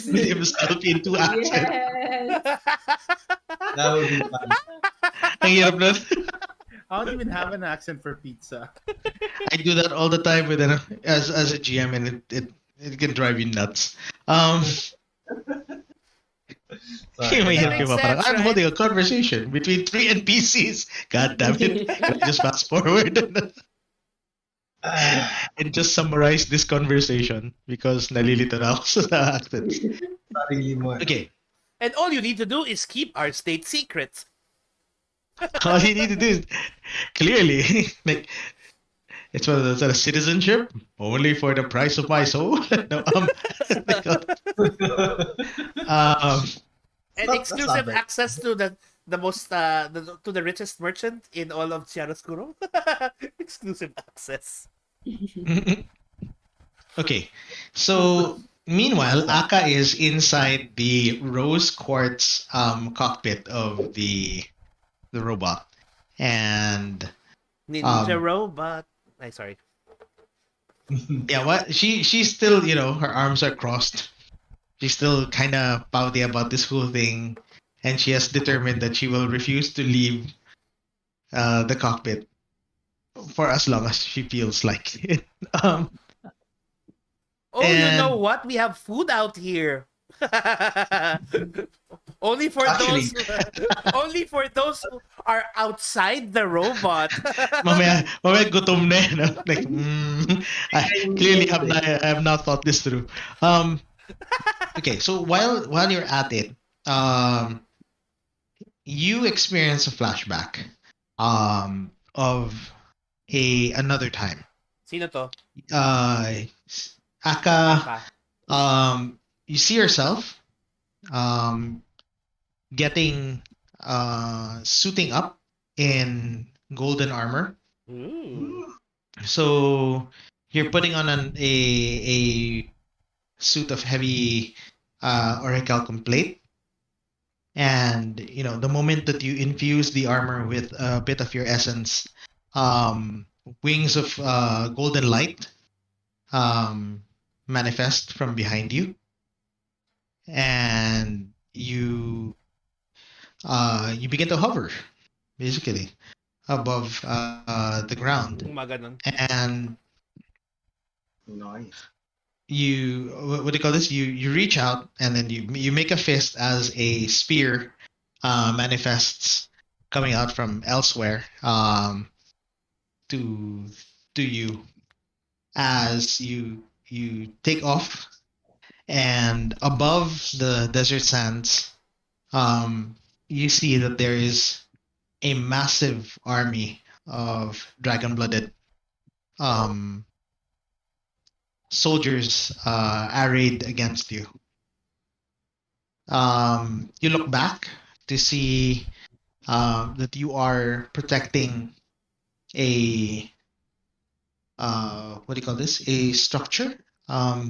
Yes. with himself into accent. Yes. That would be fun. Ang hirap nun. I don't even have an accent for pizza. I do that all the time with as a GM, and it can drive you nuts. Sorry. May That hirap makes ka ba? Parang, sense, I'm right? holding a conversation between three NPCs. God damn it. Can I just fast forward and just summarize this conversation because nalilito na ako sa accents. Sarili mo. Okay. And all you need to do is keep our state secrets. All you need to do is clearly like it's what is that, a citizenship only for the price of my soul. No, um, And Not- exclusive that's not access to the most to the richest merchant in all of Chiaroscuro. Exclusive access. okay, so meanwhile, Aka is inside the rose quartz cockpit of the robot, and Ninja robot. Ay, sorry. yeah, what she's still, her arms are crossed. She's still kind of pouty about this whole thing, and she has determined that she will refuse to leave the cockpit for as long as she feels like it. Oh, you know And- what? We have food out here. only for Actually- only for those who are outside the robot. mamaya gutom na yan, no? Like, I clearly I have not thought this through. Okay, so while you're at it, you experience a flashback of another time. Sino to? Aka, Aka. you see yourself getting suiting up in golden armor. Ooh. So you're putting on a suit of heavy orichalcum plate. And the moment that you infuse the armor with a bit of your essence, um, wings of golden light um, manifest from behind you, and you begin to hover basically above the ground, Gumaganon. and Nice. what do you call this? You reach out, and then you make a fist as a spear manifests coming out from elsewhere to you as you take off, and above the desert sands, you see that there is a massive army of dragon-blooded um, soldiers arrayed against you. You look back to see that you are protecting a what do you call this? A structure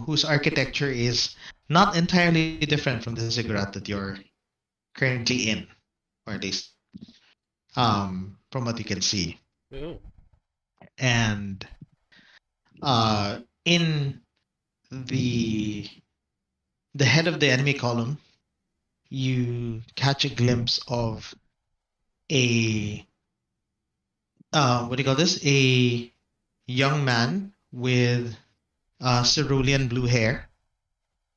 whose architecture is not entirely different from the ziggurat that you're currently in, or at least from what you can see. Ooh. And in the head of the enemy column, you catch a glimpse of a what do you call this? A young man with cerulean blue hair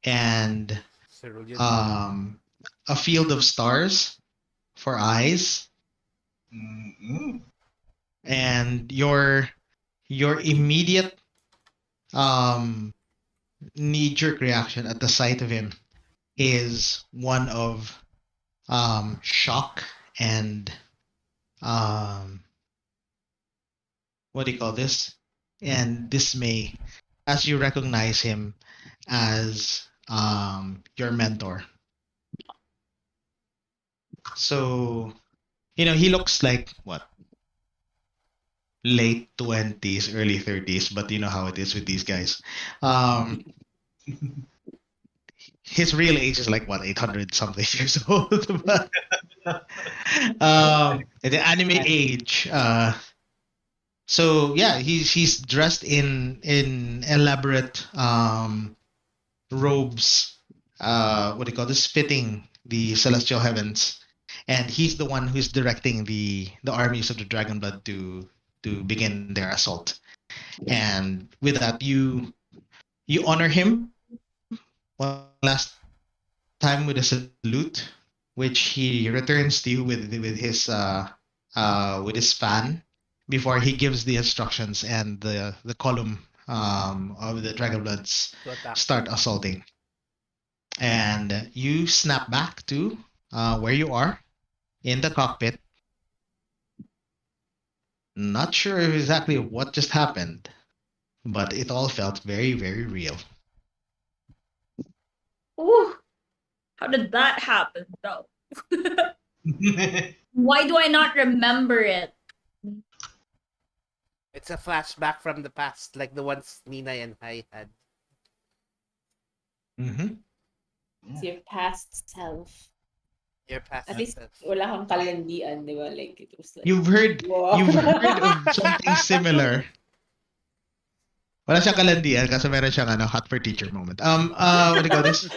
and Cerulean. a field of stars for eyes, Mm-mm. and your immediate um, knee-jerk reaction at the sight of him is one of shock and um, what do you call this? And dismay as you recognize him as your mentor. So, he looks like what? Late 20s, early 30s, but you know how it is with these guys. Um, his real age is like what, 800 something years old. But at the anime age, so yeah, he's dressed in elaborate robes, what do you call this, fitting the celestial heavens, and he's the one who's directing the armies of the dragon blood to begin their assault. And with that, you honor him one last time with a salute, which he returns to you with his fan before he gives the instructions, and the column of the dragon bloods To attack. start assaulting. And you snap back to where you are in the cockpit. Not sure exactly what just happened, but it all felt very, very real. Ooh, how did that happen though? Why do I not remember it? It's a flashback from the past, like the ones Nina and I had. Mm-hmm. It's your past self. Your past At least self. wala kang kalandian, di ba? Like, it was like, You've heard wow. of something similar. Wala siyang kalandian kasi meron siyang hot for teacher moment. What do you call this?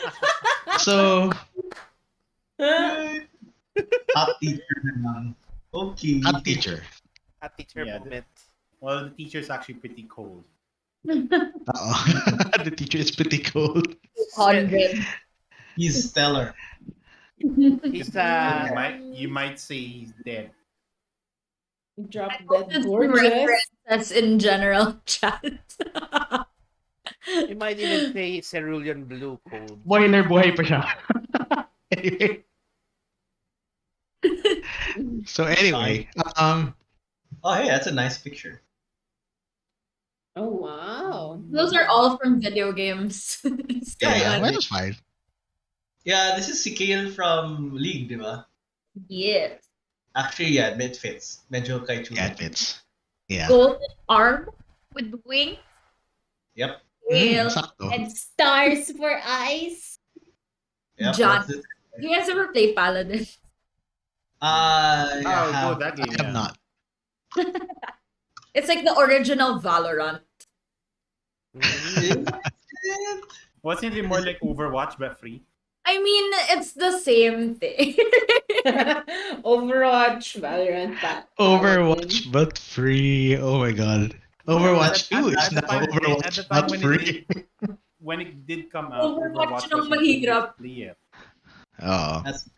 So, Hot teacher naman. Okay. hot teacher. Hot teacher Yeah, moment. Well, the teacher's actually pretty cold. Uh-oh. The teacher is pretty cold. 100. He's stellar. He's You might say he's dead. Drop I that just gorgeous. That's in general chat. you might even say cerulean blue cold. Boiler buhay pa siya. Anyway. So anyway, Oh, hey, that's a nice picture. Oh, wow. Those are all from video games. Yeah. well, it's fine. Yeah, this is Sikale from League, di ba? Yes. Actually, yeah, it fits. Medyo kay Chulo. Yeah, it fits. Yeah. Golden arm with wings. Yep. Whale, Sakto. And stars for eyes. Yep, John. that's it. Do you guys ever play Paladin? I Oh, go have. that game. I have Yeah. not. It's like the original Valorant. Mm. Wasn't it more like Overwatch but free? I mean, it's the same thing. Overwatch, Valorant, Overwatch but free. Oh my god. Overwatch 2 is At the now time, Overwatch but free. when it did come out, Overwatch Overwatch ng was mahirap. free. Oh. That's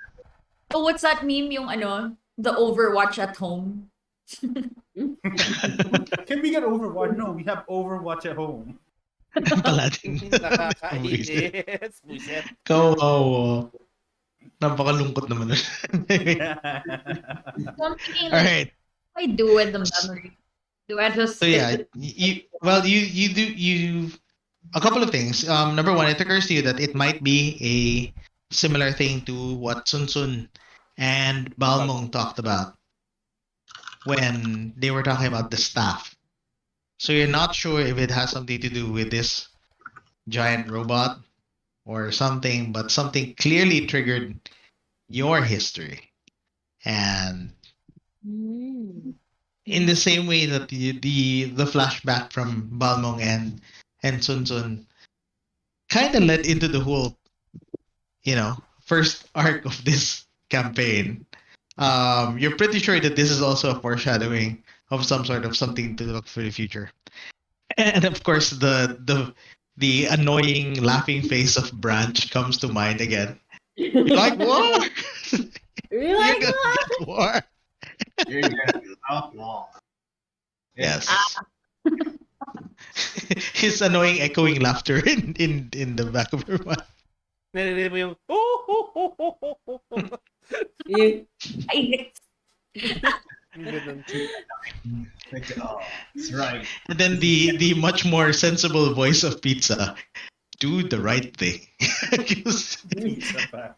Oh, what's that meme? Yung ano, the Overwatch at home. Can we get Overwatch? No, we have Overwatch at home. Paladin. Nakakainis. Buset. Kawawa. Napakalungkot naman. So I'm thinking, All like, right. what do I do with the memory? Do I just So yeah, you do a couple of things. Number one, it occurs to you that it might be a similar thing to what Sun Sun and Balmong talked about when they were talking about the staff. So you're not sure if it has something to do with this giant robot or something, but something clearly triggered your history. And in the same way that the flashback from Balmong and Sun Sun kind of led into the whole, first arc of this campaign. You're pretty sure that this is also a foreshadowing of some sort of something to look for the future. And of course, the annoying laughing face of Branch comes to mind again. You're like, war! You're You're like, gonna get war! you're gonna be outlaw. Yes. His annoying echoing laughter in the back of your mind. Narinig mo yung, oh. you, I Ganun. Like, oh, that's right. And then the much more sensible voice of Pizza, do the right thing.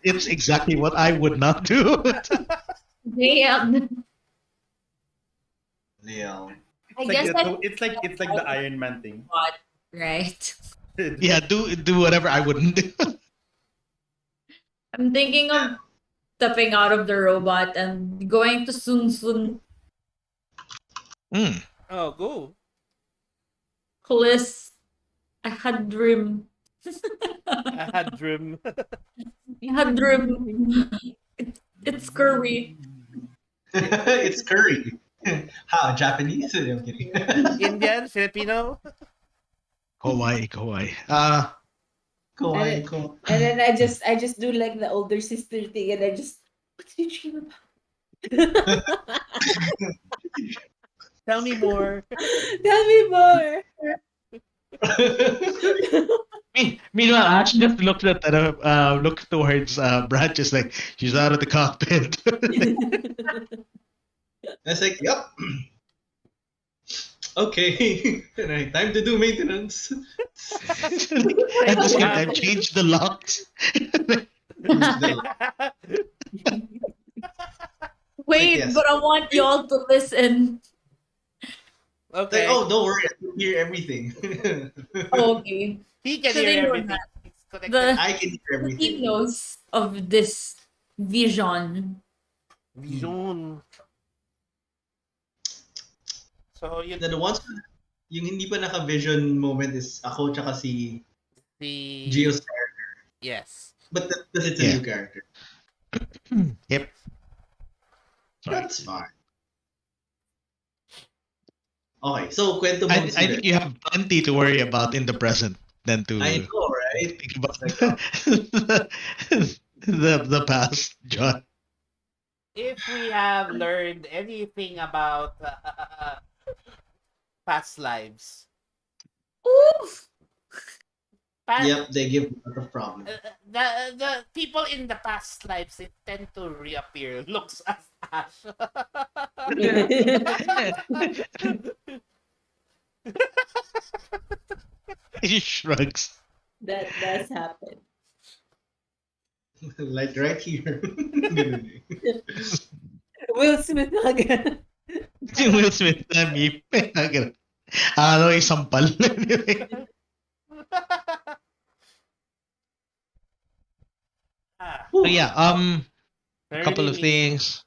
It's exactly what I would not do. Damn. Leo. I guess It's like the Iron Man thing. what, right? Yeah, do whatever I wouldn't do. I'm thinking of stepping out of the robot and going to Sun Sun Mm. Oh, go. Cliss. I had dream. I had dream. I had dream. It's curry. It's curry. How? Japanese? I'm kidding. Indian, Filipino. Kawaii. Kawaii ko. and then I just do like the older sister thing, and I just, what did you dream about? Tell me more. Tell me more. Meanwhile, Ash just looked towards Branch, just like she's out of the cockpit. I was like, yep. Okay. Alright, time to do maintenance. At the same time, change the locks. Wait, Yes. but I want y'all to listen. Okay. Like, oh, don't worry, I can hear everything. Okay. He can So they hear know everything. that. It's connected. The I can hear he everything. knows of this vision. Vision. So, yun The ones, yung hindi pa naka-vision moment is ako tsaka si si... Gio's character. Yes. But because it's a Yeah. new character. Yep. That's fine. Okay, so kwento mo I think you have plenty to worry about in the present than to I know, right? think about Like, the past, John. If we have learned anything about past lives. Oof! Yep, they give a lot of problems. The people in the past lives, they tend to reappear. Looks as Ash. He shrugs. That does happen. Like right here. Ganun eh. Will Smith again. Si Will Smith na meme. Ano, isang pal. So yeah, a couple Really of makes me. things.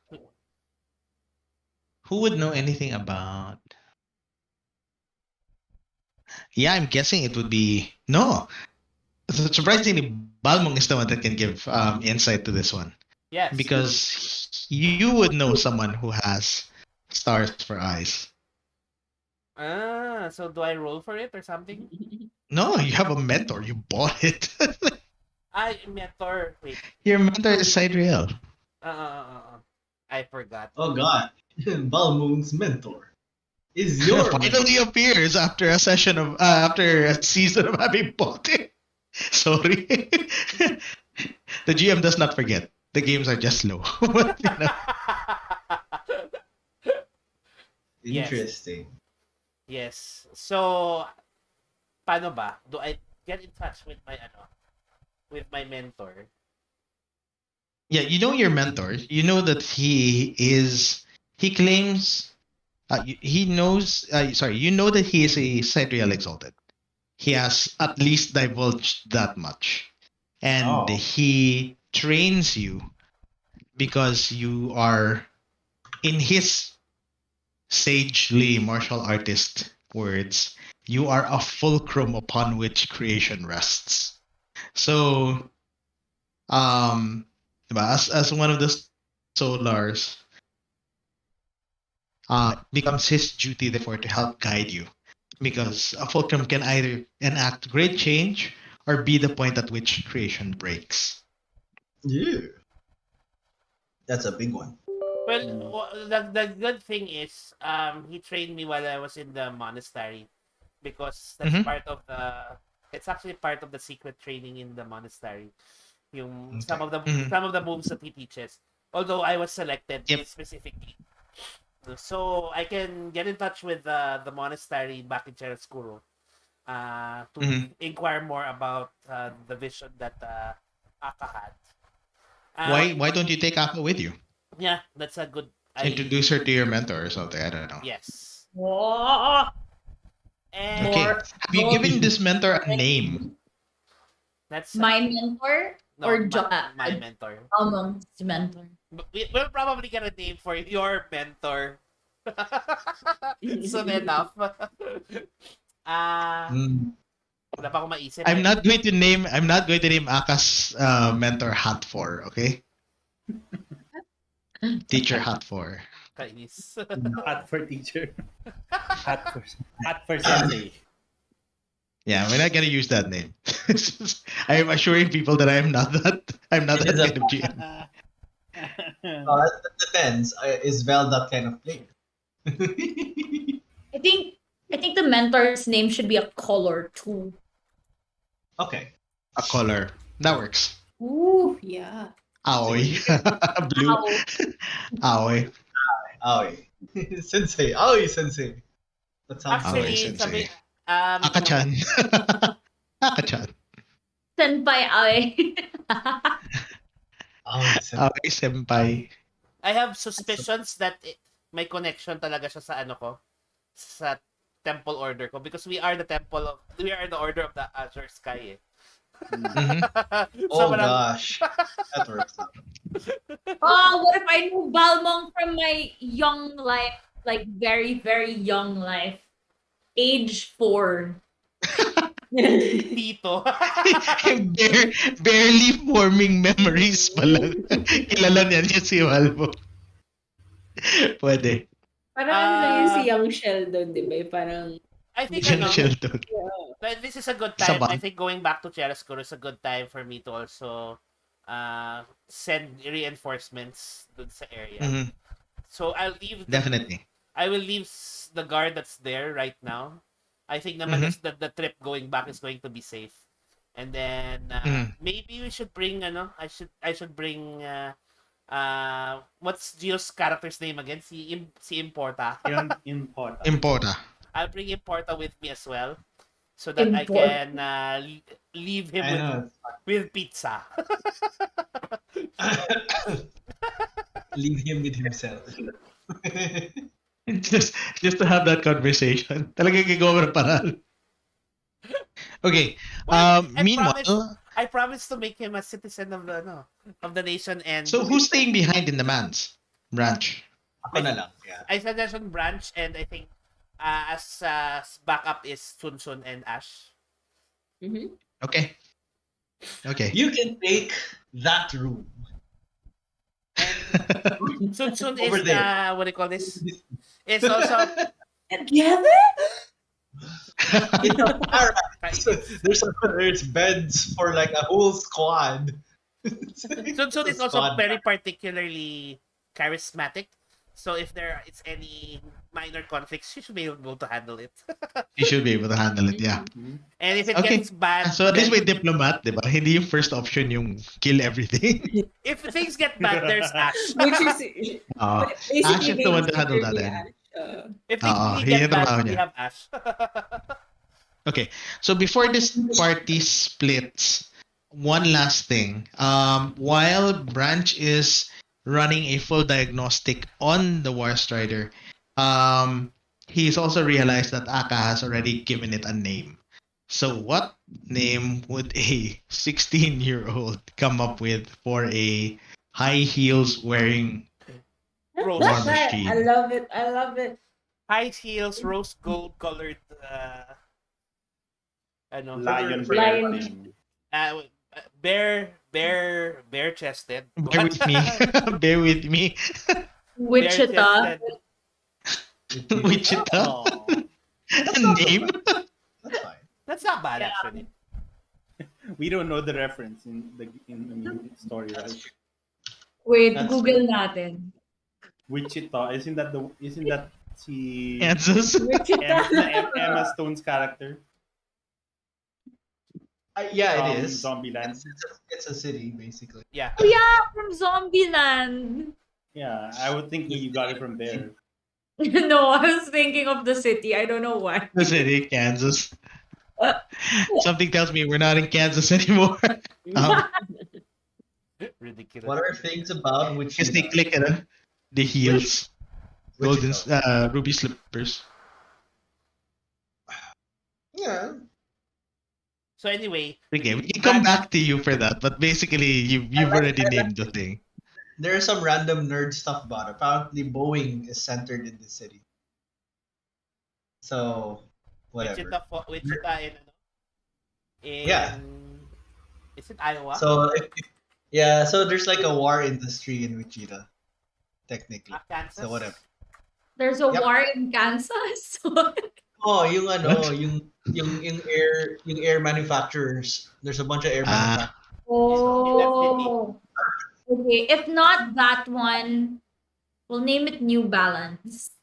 Who would know anything about? Yeah, I'm guessing it would be no. Surprisingly, Balmong is the one that can give insight to this one Yes. because you would know someone who has stars for eyes. Ah, so do I roll for it or something? No, you have a mentor. You bought it. I mentor. Wait. Your mentor is Sidereal. I forgot. Oh God, Balmoon's mentor is your mentor. Finally appears after a session of after a season of having bought it. Sorry, the GM does not forget. The games are just slow. But, Yes. Interesting. Yes. So, paano ba? Do I get in touch with my with my mentor? yeah, you know your mentor. You know that he is. He claims. He knows. Sorry, you know that he is a Sidereal Exalted. He has at least divulged that much, and Oh. he trains you because you are in his sagely martial artist words, you are a fulcrum upon which creation rests. So, diba, as one of the solars, it becomes his duty, therefore, to help guide you. Because a fulcrum can either enact great change or be the point at which creation breaks. Yeah, that's a big one. Well, the good thing is, he trained me while I was in the monastery, because that's Mhm. part of the. It's actually part of the secret training in the monastery. Yung Okay. Mhm. some of the moves that he teaches. Although I was selected Yep. specifically, so I can get in touch with the monastery back in Chiaroscuro, to Mhm. inquire more about the vision that Aka had. Why don't you take Aqua with you? Yeah, that's a good. Introduce her to your mentor or something. I don't know. Yes. Whoa! And Okay. More Have you given this mentor a name? that's my mentor no, or my mentor. Almond's mentor. But we'll probably get a name for your mentor. Soon enough. Mm. Wala pa akong maisip. I'm not going to name Aka's mentor Hat 4, okay? Teacher Hat 4. Kainis. Hat for teacher. Hat for sensei. Yeah, we're not gonna use that name. I am assuring people that I'm not that It is a- kind of GM. That depends. Is Vel that kind of player? I think the mentor's name should be a color too. Okay. A color. That works. Ooh, yeah. Aoi. Blue. Ow. Aoi. Aoi. Sensei. Aoi Sensei. That sounds Aoi Actually, sensei. sabi, Akachan. Akachan. Senpai Aoi. Aoi Sensei. Aoi senpai. I have suspicions that may connection talaga siya sa sa temple order ko, because we are the order of the Azure Sky. Mhm. Oh parang- gosh. That works out. Oh, what if I knew Balmong from my young life, like very, very young life, age 4. Tito. Barely forming memories pa lang. Kilala niya si Walbo. Pwede. Parang ano lang yun si Young Sheldon, di ba? Parang, I think Yan Sheldon. but this is a good Sa time. I bank. think going back to Chiaroscuro is a good time for me to also send reinforcements dun sa area. Mhm. So I'll leave Definitely. I will leave the guard that's there right now. I think naman Mhm. the trip going back is going to be safe. And then maybe we should bring I should bring what's Gio's character's name again? Si Importa. Yung important. Importa. I'll bring Importa with me as well, so that I Import. can leave him I know. with pizza. Leave him with himself. just to have that conversation. Talagang gagawa ng paraan. Okay. Well, I Meanwhile, promise- I promised to make him a citizen of the no, of the nation, and So who's staying behind in the man's branch? Ako na lang. Yeah. I suggestion Branch, and I think as backup is Sun Sun and Ash. Mhm. Okay. Okay. You can take that room. And Sun Sun Over is there. what do you call this? It's also Together? It's a paradise. There's beds for like a whole squad. Sun Sun is also very particularly charismatic. So if there is any minor conflicts, she should be able to handle it. You should be able to handle it, yeah. And if it Okay. gets bad, So at least may then diplomat, di ba? Hindi yung first option yung kill everything. if things get bad, there's Ash. Which is Oo. basically Ash is the one to handle basically that. If things Oo, really get hinatrabaho bad, we niya. have Ash. Okay. So before this party splits, one last thing. While Branch is running a full diagnostic on the War Strider, he's also realized that Aka has already given it a name. So what name would a 16-year-old come up with for a high heels wearing Rose. War That's right. I machine? love it. I love it. High heels, rose gold colored ano, Lion For- bear Lion. thing. bare chested. Bear with me. Bear with me. Wichita. Wichita? Oh. A name? That's fine. That's not bad actually. We don't know the reference in the story, right? Wait, That's Google natin. Wichita, isn't that si Kansas? Emma Stone's character Yeah, from it is. Zombieland? It's a city, basically. Yeah. Oh yeah, from Zombieland. Yeah, I would think you got it from there. No, I was thinking of the city. I don't know why. The city, Kansas. Something tells me we're not in Kansas anymore. Ridiculous. What are things about which Because they click it, the heels, golden, ruby slippers. Yeah. So anyway, Okay, we can come back to you for that, but basically you've already named the thing. There is some random nerd stuff about it. Apparently, Boeing is centered in the city. So, whatever. Wichita in ano? In Yeah. Is it Iowa? So, yeah, so there's like a war industry in Wichita, technically. Kansas. So whatever. There's a Yep. war in Kansas. Oh, yung ano, What? yung air manufacturers. There's a bunch of air Ah. manufacturers. Oh. Okay, if not that one, we'll name it New Balance.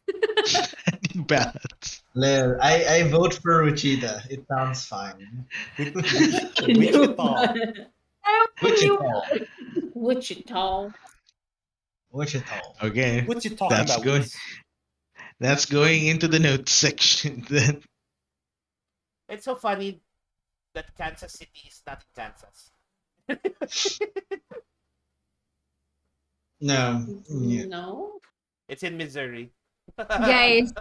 Balance. Lel, I vote for Wichita. It sounds fine. Wichita. Wichita. Wichita. Wichita. Okay, What you talking That's about? good. Wiz? that's going into the notes section then. It's so funny that Kansas City is not in Kansas. No. Yeah. No. It's in Missouri. Guys.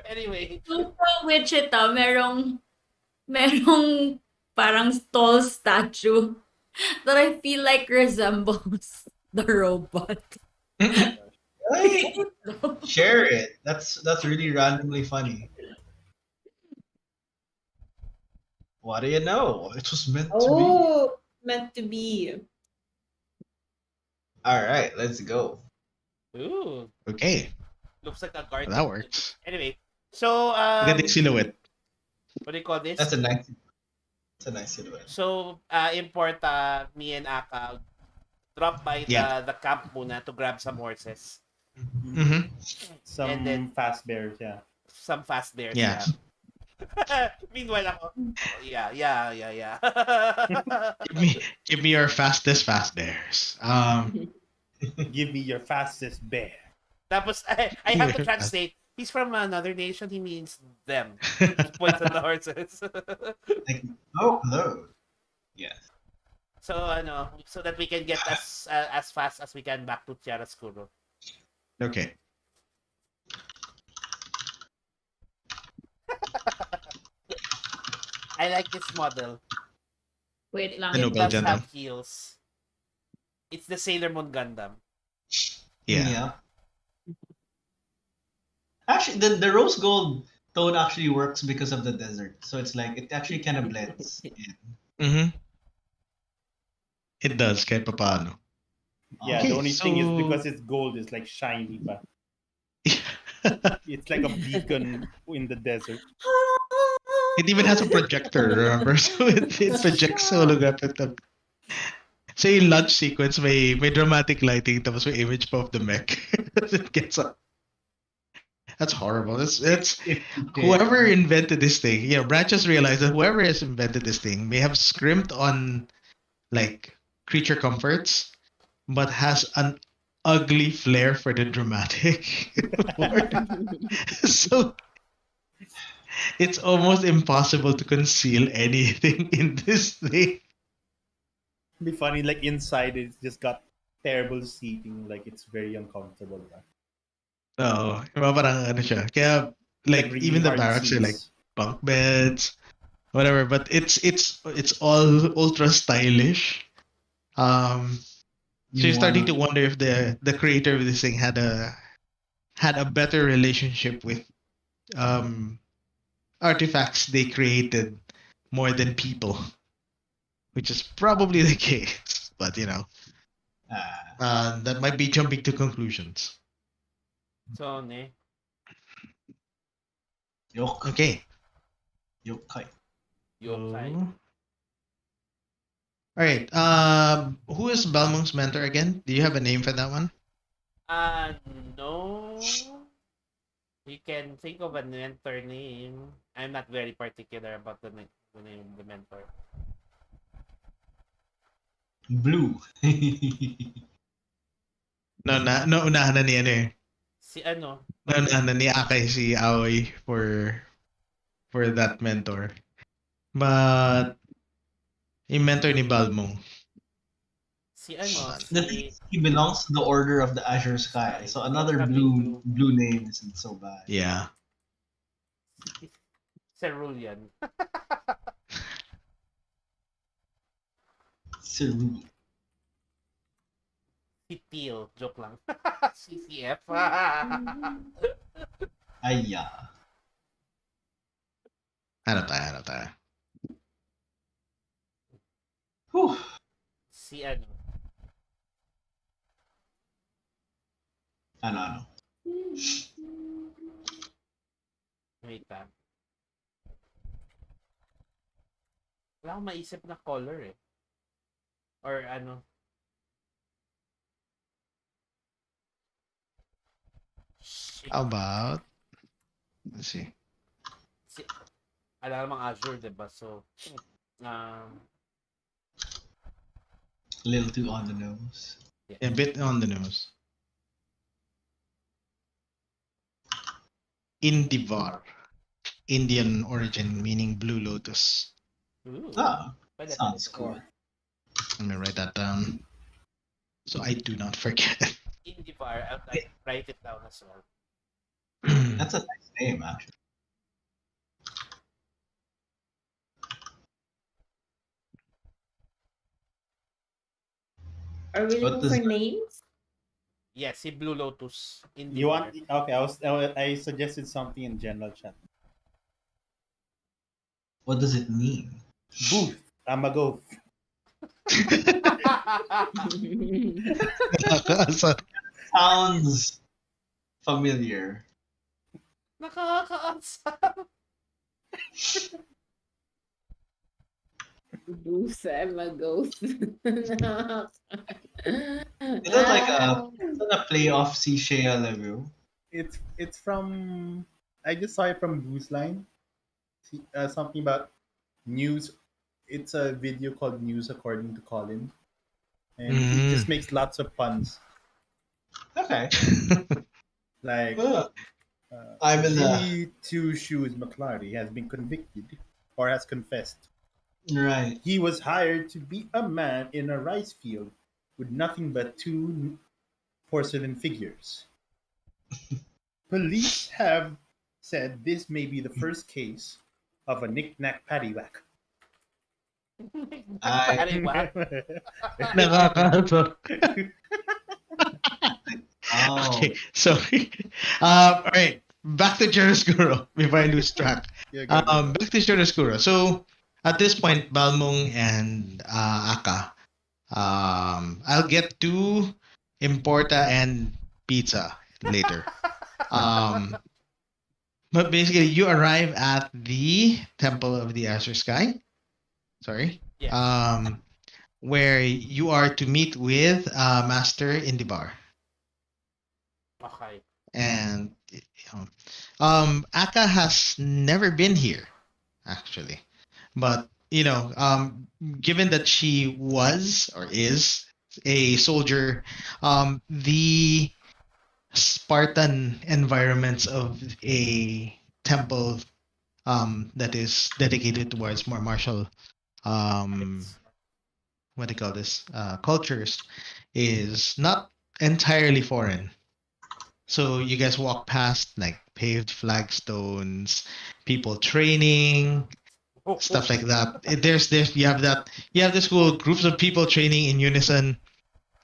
Anyway, Sa Wichita, merong parang tall statue that I feel like resembles the robot. Hey, share it. That's really randomly funny. What do you know? It was meant to be. Oh, meant to be. All right, let's go. ooh, Okay, looks like a garden. that works. Anyway, so Magandang silhouette. what do you call this? That's a nice silhouette. So import me and Aka drop by Yeah. the camp muna to grab some horses, Mm-hmm. Some And then- fast bears, yeah. some fast bears. Yeah. Meanwhile, ako, yeah. Give me your fastest fast bears. Give me your fastest bear. Tapos I have to translate. He's from another nation. He means them. Points on the horses. Like, oh, hello. Yes. So so that we can get as fast as we can back to Chiaroscuro. Okay. I like this model. Wait It, lang. The it Nobel does Gundam. have heels. It's the Sailor Moon Gundam. Yeah. Actually, the rose gold tone actually works because of the desert. So it's like it actually kind of blends in. Mm-hmm. It does, kahit papaano. Yeah, the Okay, only thing is so because it's gold, it's like shiny, but it's like a beacon in the desert. it even has a projector, remember? So it projects holographic. So yung lunch sequence, may dramatic lighting, tapos may image pa of the mech. It gets up. That's horrible. It's If you whoever dare. invented this thing. Brad just realized that whoever has invented this thing may have scrimped on like creature comforts, but has an ugly flair for the dramatic part. So it's almost impossible to conceal anything in this thing. It'd be funny, like inside it's just got terrible seating, like it's very uncomfortable. Right? Oo. Parang ano siya. Kaya, Like like, really even the hard barracks are like seats. bunk beds, whatever. But it's all ultra stylish. So You you're starting to wanna wonder if the creator of this thing had a better relationship with um artifacts they created more than people, which is probably the case. But that might be jumping to conclusions. So, ne. Okay. yokai. Yokai. So, all right. Who is Balmung's mentor again? Do you have a name for that one? Uh, no. You can think of a mentor name. I'm not very particular about the name of the mentor. Blue. No, unahan na ni ano eh. Si ano? Naunahan na ni Akay si Aoi for that mentor. But yung mentor ni Balmung. Si ano? The thing is, he belongs to the Order of the Azure Sky, so another blue name isn't so bad. Yeah. Cerulean. Cerulean. Si Teal. Joke lang. CCF. Aya. Hanap tayo. Whew. Si ano? Ano. Wait lang. Wala akong maisip na color eh. Or ano. Shit. How about, let's see. Alam namang Azure, diba? So, A little too on the nose. A bit on the nose. Indivar. Indian origin, meaning blue lotus. ooh, Sounds cool. Let me write that down so I do not forget. Indivar, I'll write it down as well. That's a nice name, actually. Are we looking for names? Yes, si Blue Lotus. Indivar. You want? Okay, I suggested something in general chat. What does it mean? Booth. Amago. Sounds familiar. Nakakaasam. Goose, I'm a ghost. Is that like a playoff Seashell level? It's from. I just saw it from Goose Line. Something about news. It's a video called News According to Colin, and he just makes lots of puns. Okay. Like I'm in the Jimmy Two Shoes McClarty has been convicted or has confessed. right. He was hired to be a man in a rice field with nothing but two porcelain figures. Police have said this may be the first case of a knick-knack paddywhack. I Pariwara. Nakakato. oh Okay, sorry. All right, back to Chiaroscuro before I lose track. Yeah, go. Back to Chiaroscuro. So at this point, Balmung and Aka, I'll get to Importa and Pizza later. Um, but basically, you arrive at the Temple of the Azure Sky. Sorry. Yes. Where you are to meet with Master Indibar. Okay. And Aka has never been here actually, but given that she was or is a soldier, the Spartan environments of a temple that is dedicated towards more martial um, It's what do you call this cultures is not entirely foreign. So you guys walk past like paved flagstones, people training, stuff like that. There's you have this whole groups of people training in unison.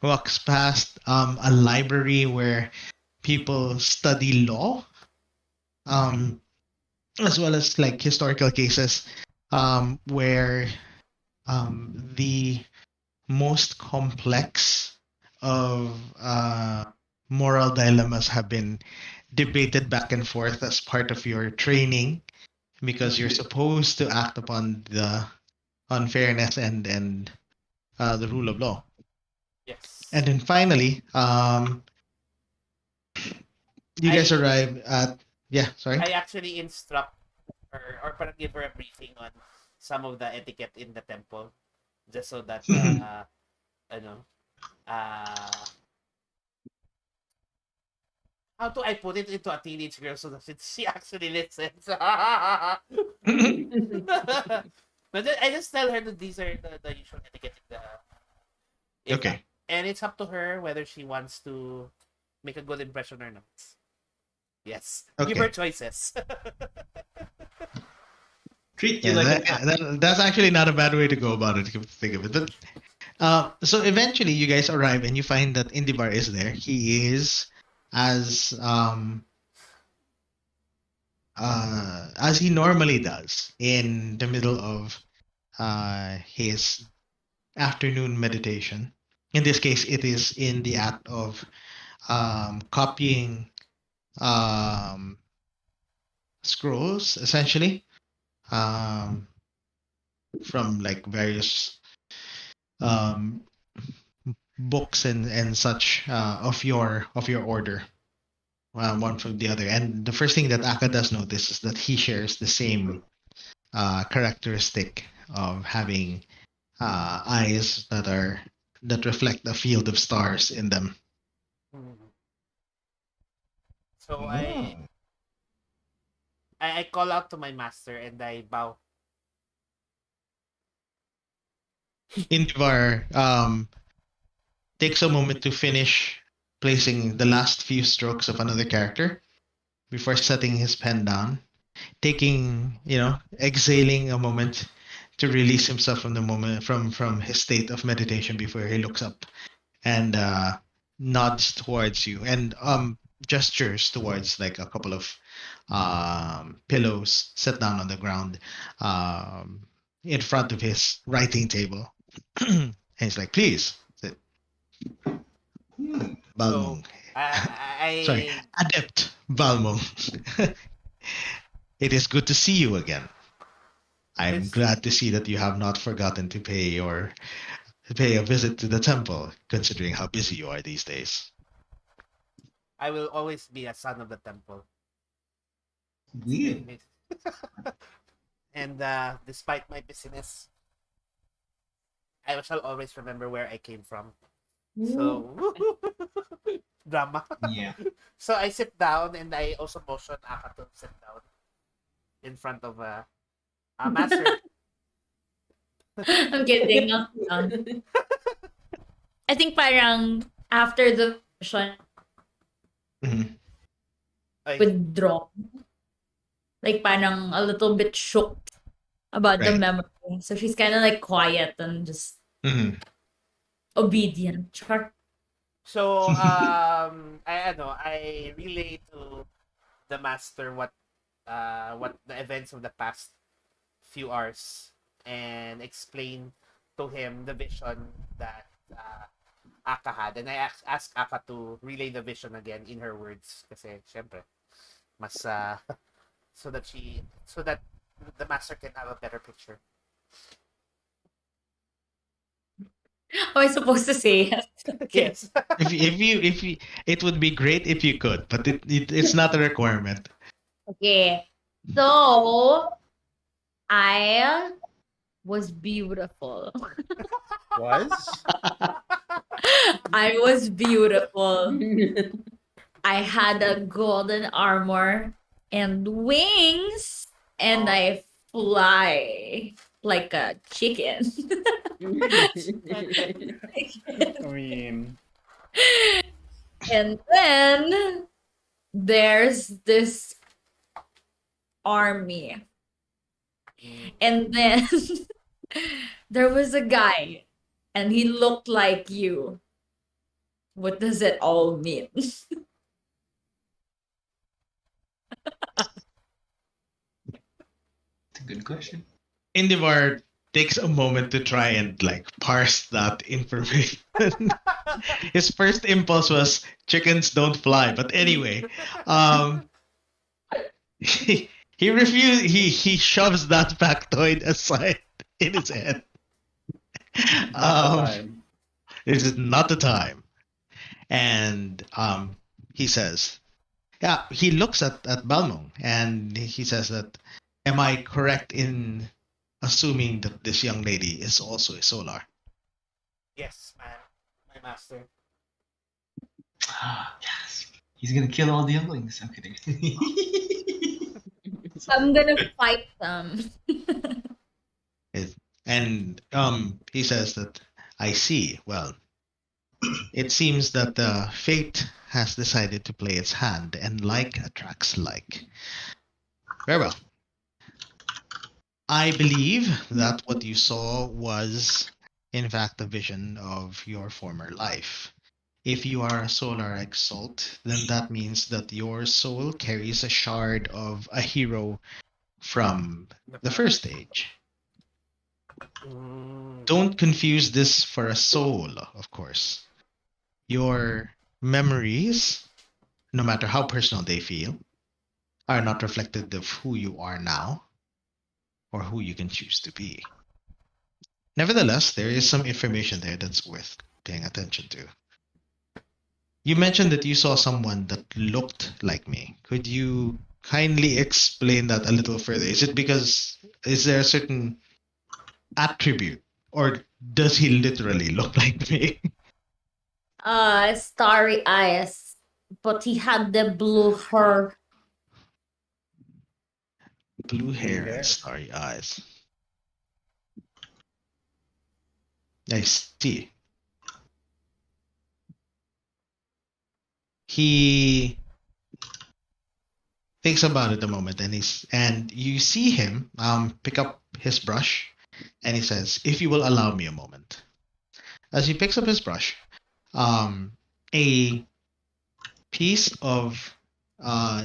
Walks past a library where people study law, um, as well as like historical cases, where the most complex of moral dilemmas have been debated back and forth as part of your training because you're supposed to act upon the unfairness and the rule of law. yes. And then finally, you guys I arrive at sorry. I actually instruct her or parang give her a briefing on some of the etiquette in the temple, just so that ano, uh, how do I put it into a teenage girl so that she actually listens. But then I just tell her that these are the usual etiquette in the Okay. and it's up to her whether she wants to make a good impression or not. Yes. Give her Okay. choices. treat you Yeah, like an actor. that's actually not a bad way to go about it. If you think of it. But so eventually, you guys arrive and you find that Indibar is there. He is as as he normally does in the middle of his afternoon meditation. In this case, it is in the act of copying um, scrolls, essentially, um, from like various um, books and such of your order, one from the other. And the first thing that Aka does notice is that he shares the same characteristic of having eyes that reflect a field of stars in them. Mhm. So Mm. I call out to my master and I bow. Indivar takes a moment to finish placing the last few strokes of another character before setting his pen down, taking, exhaling a moment to release himself from the moment from his state of meditation before he looks up and nods towards you and gestures towards like a couple of pillows set down on the ground in front of his writing table. And he's like, please sit, Hmm. So Balmung. Sorry, I Adept Balmung. It is good to see you again. it I'm is glad to see that you have not forgotten to pay a visit to the temple, considering how busy you are these days. I will always be a son of the temple. Weird. And despite my busyness, I shall always remember where I came from. So drama. Yeah. So I sit down and I also motion Aka to sit down in front of a master. I'm kidding. I think parang after the session, Mhm. Ay, withdraw. Like parang a little bit shook about the Right. memory. So she's kind of like quiet and just Mhm. obedient. Char. So I relay to the master what the events of the past few hours and explain to him the vision that Aka had. And I asked Aka to relay the vision again in her words kasi syempre mas so that the master can have a better picture. How am I supposed to say it? Okay. Yes. If you, it would be great if you could, but it's not a requirement. Okay. So I was beautiful. Was? I was beautiful. I had a golden armor and wings, and I fly like a chicken. I mean, And then there's this army. And then there was a guy, and he looked like you. What does it all mean? It's a good question. Indivar takes a moment to try and like parse that information. His first impulse was chickens don't fly, but anyway, um, he refused. He shoves that factoid aside in his head. not the Um, time. this is not the time, and he says, yeah, he looks at Balmong and he says that, am I correct in assuming that this young lady is also a solar? Yes, man. My master. Yes. He's gonna kill all the younglings. I'm kidding. I'm gonna fight them. It- and he says that, I see. Well, it seems that fate has decided to play its hand, and like attracts like. Very well. I believe that what you saw was, in fact, a vision of your former life. If you are a solar exalt, then that means that your soul carries a shard of a hero from the first stage. Don't confuse this for a soul, of course. Your memories, no matter how personal they feel, are not reflective of who you are now or who you can choose to be. Nevertheless, there is some information there that's worth paying attention to. You mentioned that you saw someone that looked like me. Could you kindly explain that a little further? Is there a certain attribute, or does he literally look like me? Starry eyes, but he had the blue hair. Blue hair and hair. starry eyes. I see. He thinks about it a moment, and you see him pick up his brush, and he says, "If you will allow me a moment." As he picks up his brush, a piece of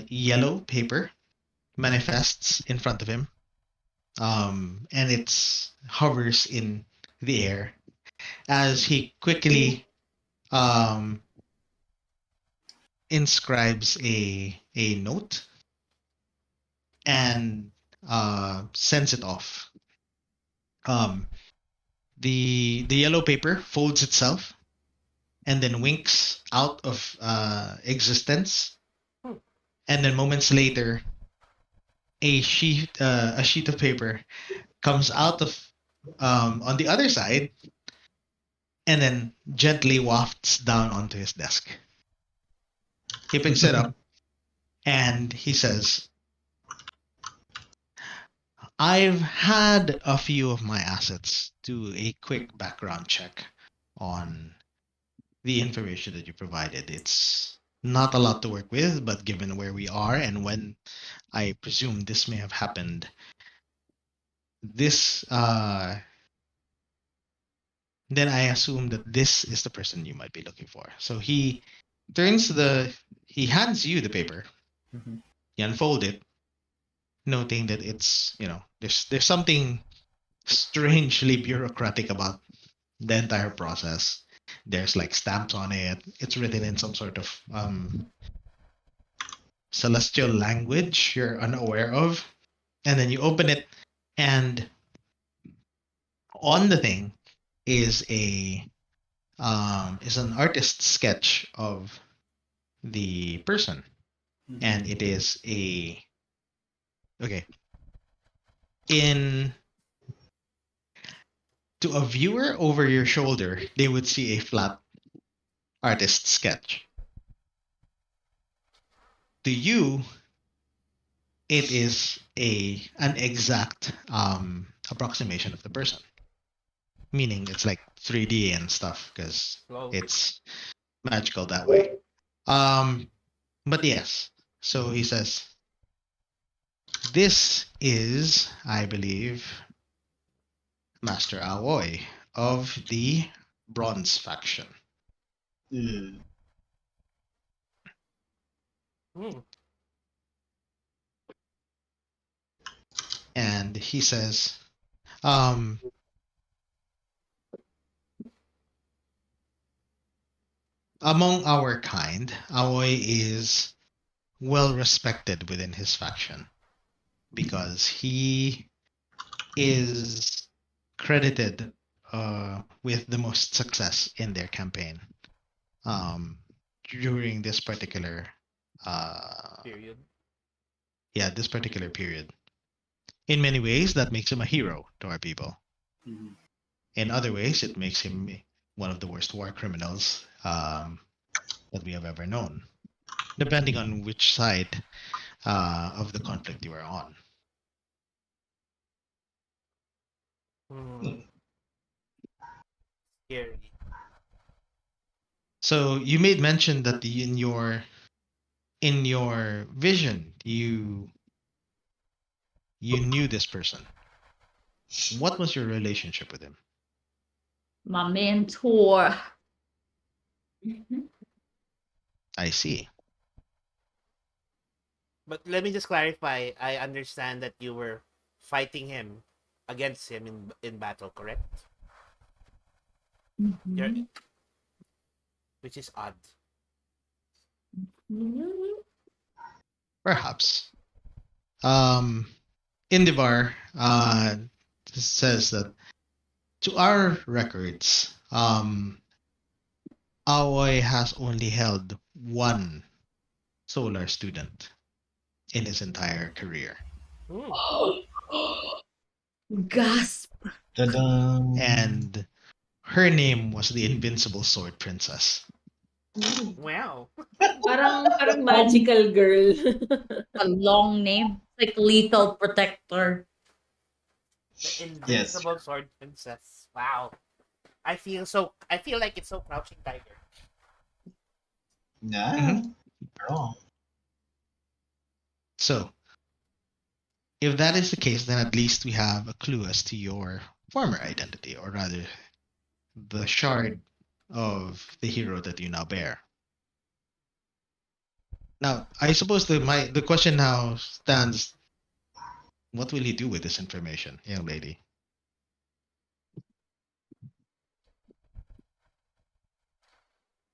yellow paper manifests in front of him, and it hovers in the air as he quickly um, inscribes a note and sends it off. Um, the yellow paper folds itself and then winks out of existence, and then moments later, a sheet of paper comes out of on the other side, and then gently wafts down onto his desk. He picks it up and he says, I've had a few of my assets do a quick background check on the information that you provided. It's not a lot to work with, but given where we are and when I presume this may have happened, this then I assume that this is the person you might be looking for. So he hands you the paper. Mhm. You unfold it, noting that it's, there's something strangely bureaucratic about the entire process. There's like stamps on it. It's written in some sort of celestial language you're unaware of. And then you open it, and on the thing is a is an artist's sketch of the person, and it is a okay in to a viewer over your shoulder they would see a flat artist sketch. To you it is a an exact approximation of the person, meaning it's like 3D and stuff because Wow. it's magical that way. But yes, so he says this is, I believe, Master Aoi of the Bronze faction. Mm. Hmm. And he says, um, among our kind, Aoi is well respected within his faction because he is credited with the most success in their campaign during this particular Period. this particular period. In many ways, that makes him a hero to our people. Mhm. In other ways, it makes him one of the worst war criminals that we have ever known, depending on which side of the conflict you are on. Hmm. Scary. So you made mention that in your vision you knew this person. What was your relationship with him? My mentor. I see. But let me just clarify. I understand that you were fighting him against him in battle, correct? You're, Mhm. which is odd. Perhaps. Um, Indivar says that to our records, Aoi has only held one solar student in his entire career. Hmm. Gasp. Ta-da! And her name was the Invincible Sword Princess. Wow. Parang Long, magical girl. a long name. Like lethal protector. The Yes. invincible sword princess. Wow. I feel like it's so crouching tiger. Nah, Mhm. wrong. So, if that is the case, then at least we have a clue as to your former identity, or rather, the shard of the hero that you now bear. Now, I suppose the question now stands: what will you do with this information, young lady?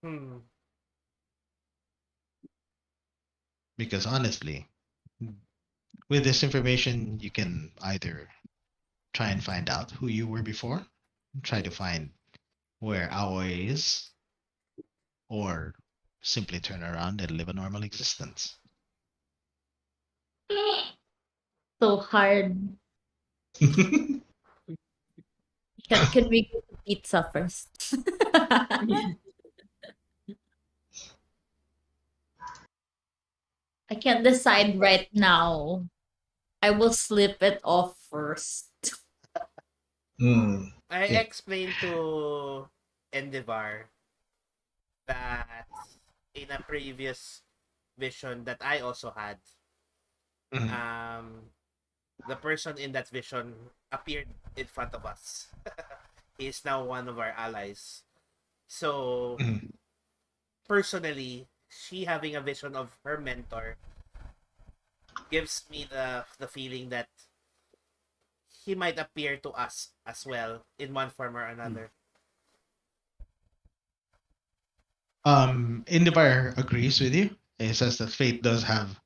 Hmm. Because honestly, with this information, you can either try and find out who you were before, try to find where Aoi is, or simply turn around and live a normal existence. So hard. Can we go to pizza first? I can't decide right now. I will slip it off first. Hmm. I Yeah. explained to Endevar that in a previous vision that I also had, Mhm. um, the person in that vision appeared in front of us. He is now one of our allies. So Mhm. personally, she having a vision of her mentor gives me the feeling that he might appear to us as well in one form or Mm. another. Indivar agrees with you. He says that fate does have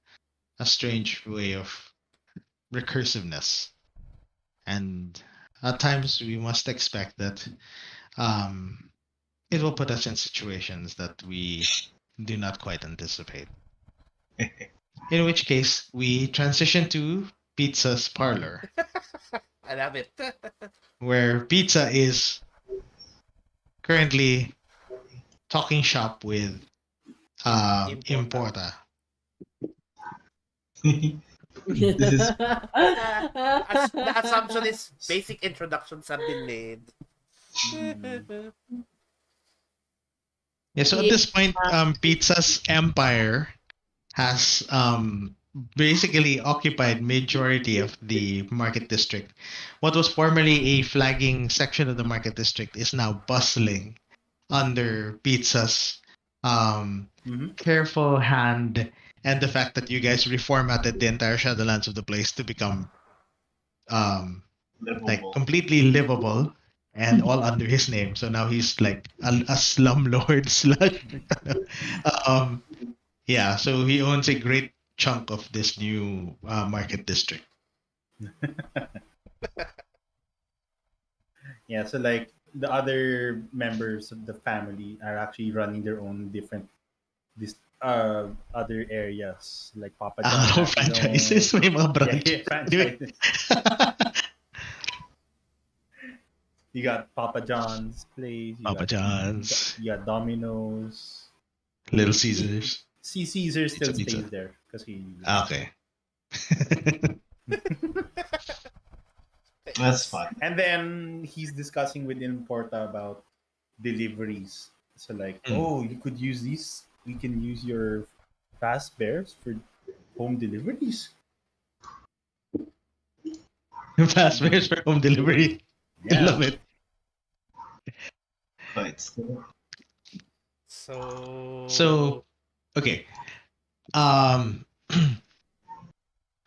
a strange way of recursiveness, and at times we must expect that um, it will put us in situations that we do not quite anticipate. In which case, we transition to Pizza's parlor, I love it. where Pizza is currently talking shop with Important. Importa. This is The assumption is basic introductions have been made. Mm. Yeah, so at Yeah. this point, Pizza's empire has basically occupied majority of the market district. What was formerly a flagging section of the market district is now bustling under Pizza's um, Mhm. careful hand, and the fact that you guys reformatted the entire Shadowlands of the place to become um, like livable. completely livable and all under his name. So now he's like a slumlord slash um, yeah, so he owns a great chunk of this new market district. Yeah, so like the other members of the family are actually running their own different this other areas. Like Papa John Araw has his own. franchises, may mga Yeah, branches. yeah, Anyway. franchise. You got Papa John's place. Papa John's, You got Domino's. Little Caesars, C Caesar Pizza still Pizza. stays there because he Ah, lives there. okay. That's fun. And then he's discussing with Importa about deliveries. So like, Mm. oh, you could use these. We can use your fast bears for home deliveries. Fast fares for home delivery. I Yeah. love it. Quite still. So, So okay. Um,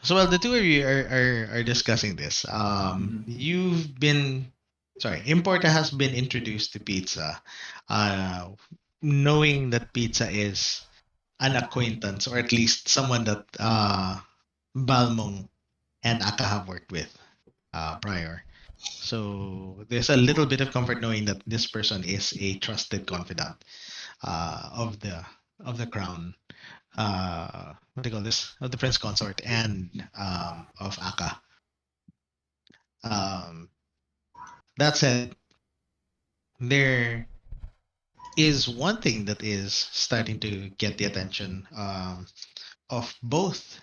so while the two of you are discussing this, Mhm. you've been, sorry, Importa has been introduced to pizza, uh, knowing that pizza is an acquaintance, or at least someone that Balmong and Aka have worked with prior. So there's a little bit of comfort knowing that this person is a trusted confidant of the crown. What do you call this? Of the prince consort and of Aka. Um, that said, there is one thing that is starting to get the attention of both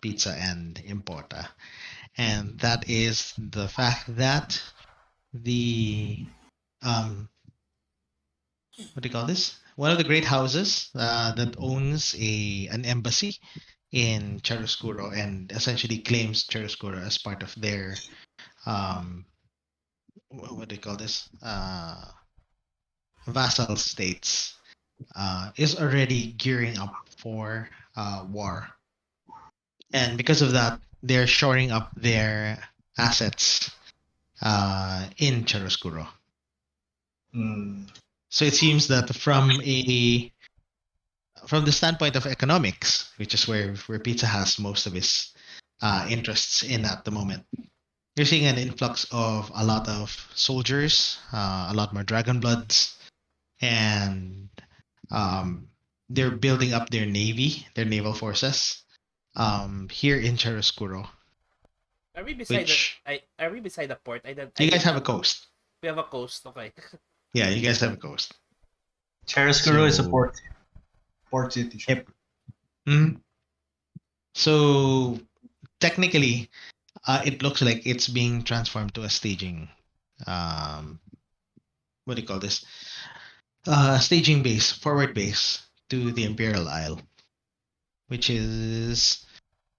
Pizza and Importa, and that is the fact that the what do you call this? One of the great houses that owns an embassy in Chiaroscuro and essentially claims Chiaroscuro as part of their um, what do you call this? Vassal states is already gearing up for war, and because of that, they're shoring up their assets in Chiaroscuro. Mm. So it seems that from the standpoint of economics, which is where Pizza has most of its interests in at the moment, you're seeing an influx of a lot of soldiers, a lot more dragon bloods, and um, they're building up their navy, their naval forces here in Chiaroscuro, are we beside the which are we beside the port? I you guys did have a not. coast. We have a coast. Okay. Yeah, you guys have a coast. Chiaroscuro is a So, port city. yep. Mhm. So technically, it looks like it's being transformed to a staging. Um, what do you call this? Staging base, forward base to the Imperial Isle, which is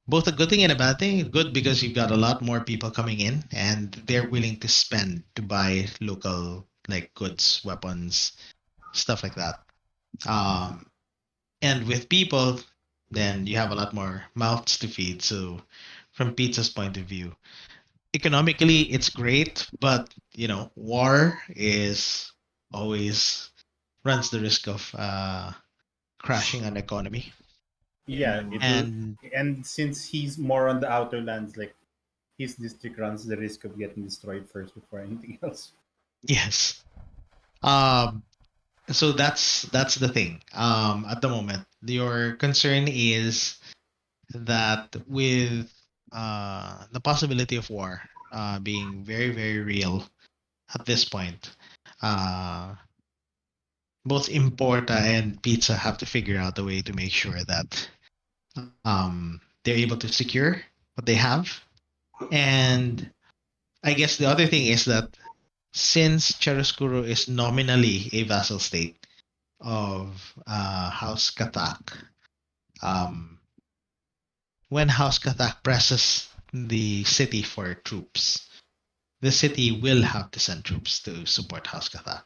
both a good thing and a bad thing. Good because you've got a lot more people coming in, and they're willing to spend to buy local like goods, weapons, stuff like that. Um, and with people, then you have a lot more mouths to feed. So, from pizza's point of view, economically, it's great, but war is always runs the risk of crashing an economy. Yeah, Mm. it will. And And since he's more on the outer lands, like his district runs the risk of getting destroyed first before anything else. yes, um, so that's the thing. At the moment, your concern is that with the possibility of war being very, very real at this point, uh, both Importa and Pizza have to figure out a way to make sure that they're able to secure what they have. And I guess the other thing is that since Chiaroscuro is nominally a vassal state of House Katak, um, when House Katak presses the city for troops, the city will have to send troops to support House Katak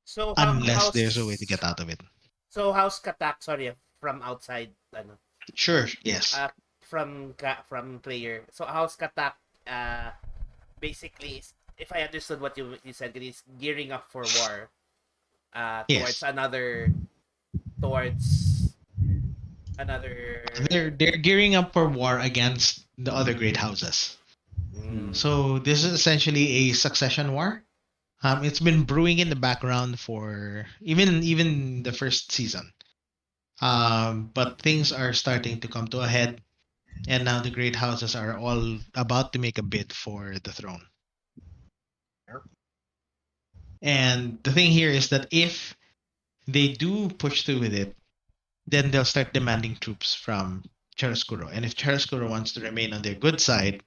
So unless how's there's a way to get out of it. So how's Katak? Sorry, from outside, ano, Sure, yes. from player. So how's Katak? Uh, basically, if I understood what you said, it is gearing up for war. Yes. Towards another. They're gearing up for war against the other great houses. So this is essentially a succession war. It's been brewing in the background for even the first season. But things are starting to come to a head, and now the great houses are all about to make a bid for the throne. And the thing here is that if they do push through with it, then they'll start demanding troops from Chiaroscuro. And if Chiaroscuro wants to remain on their good side,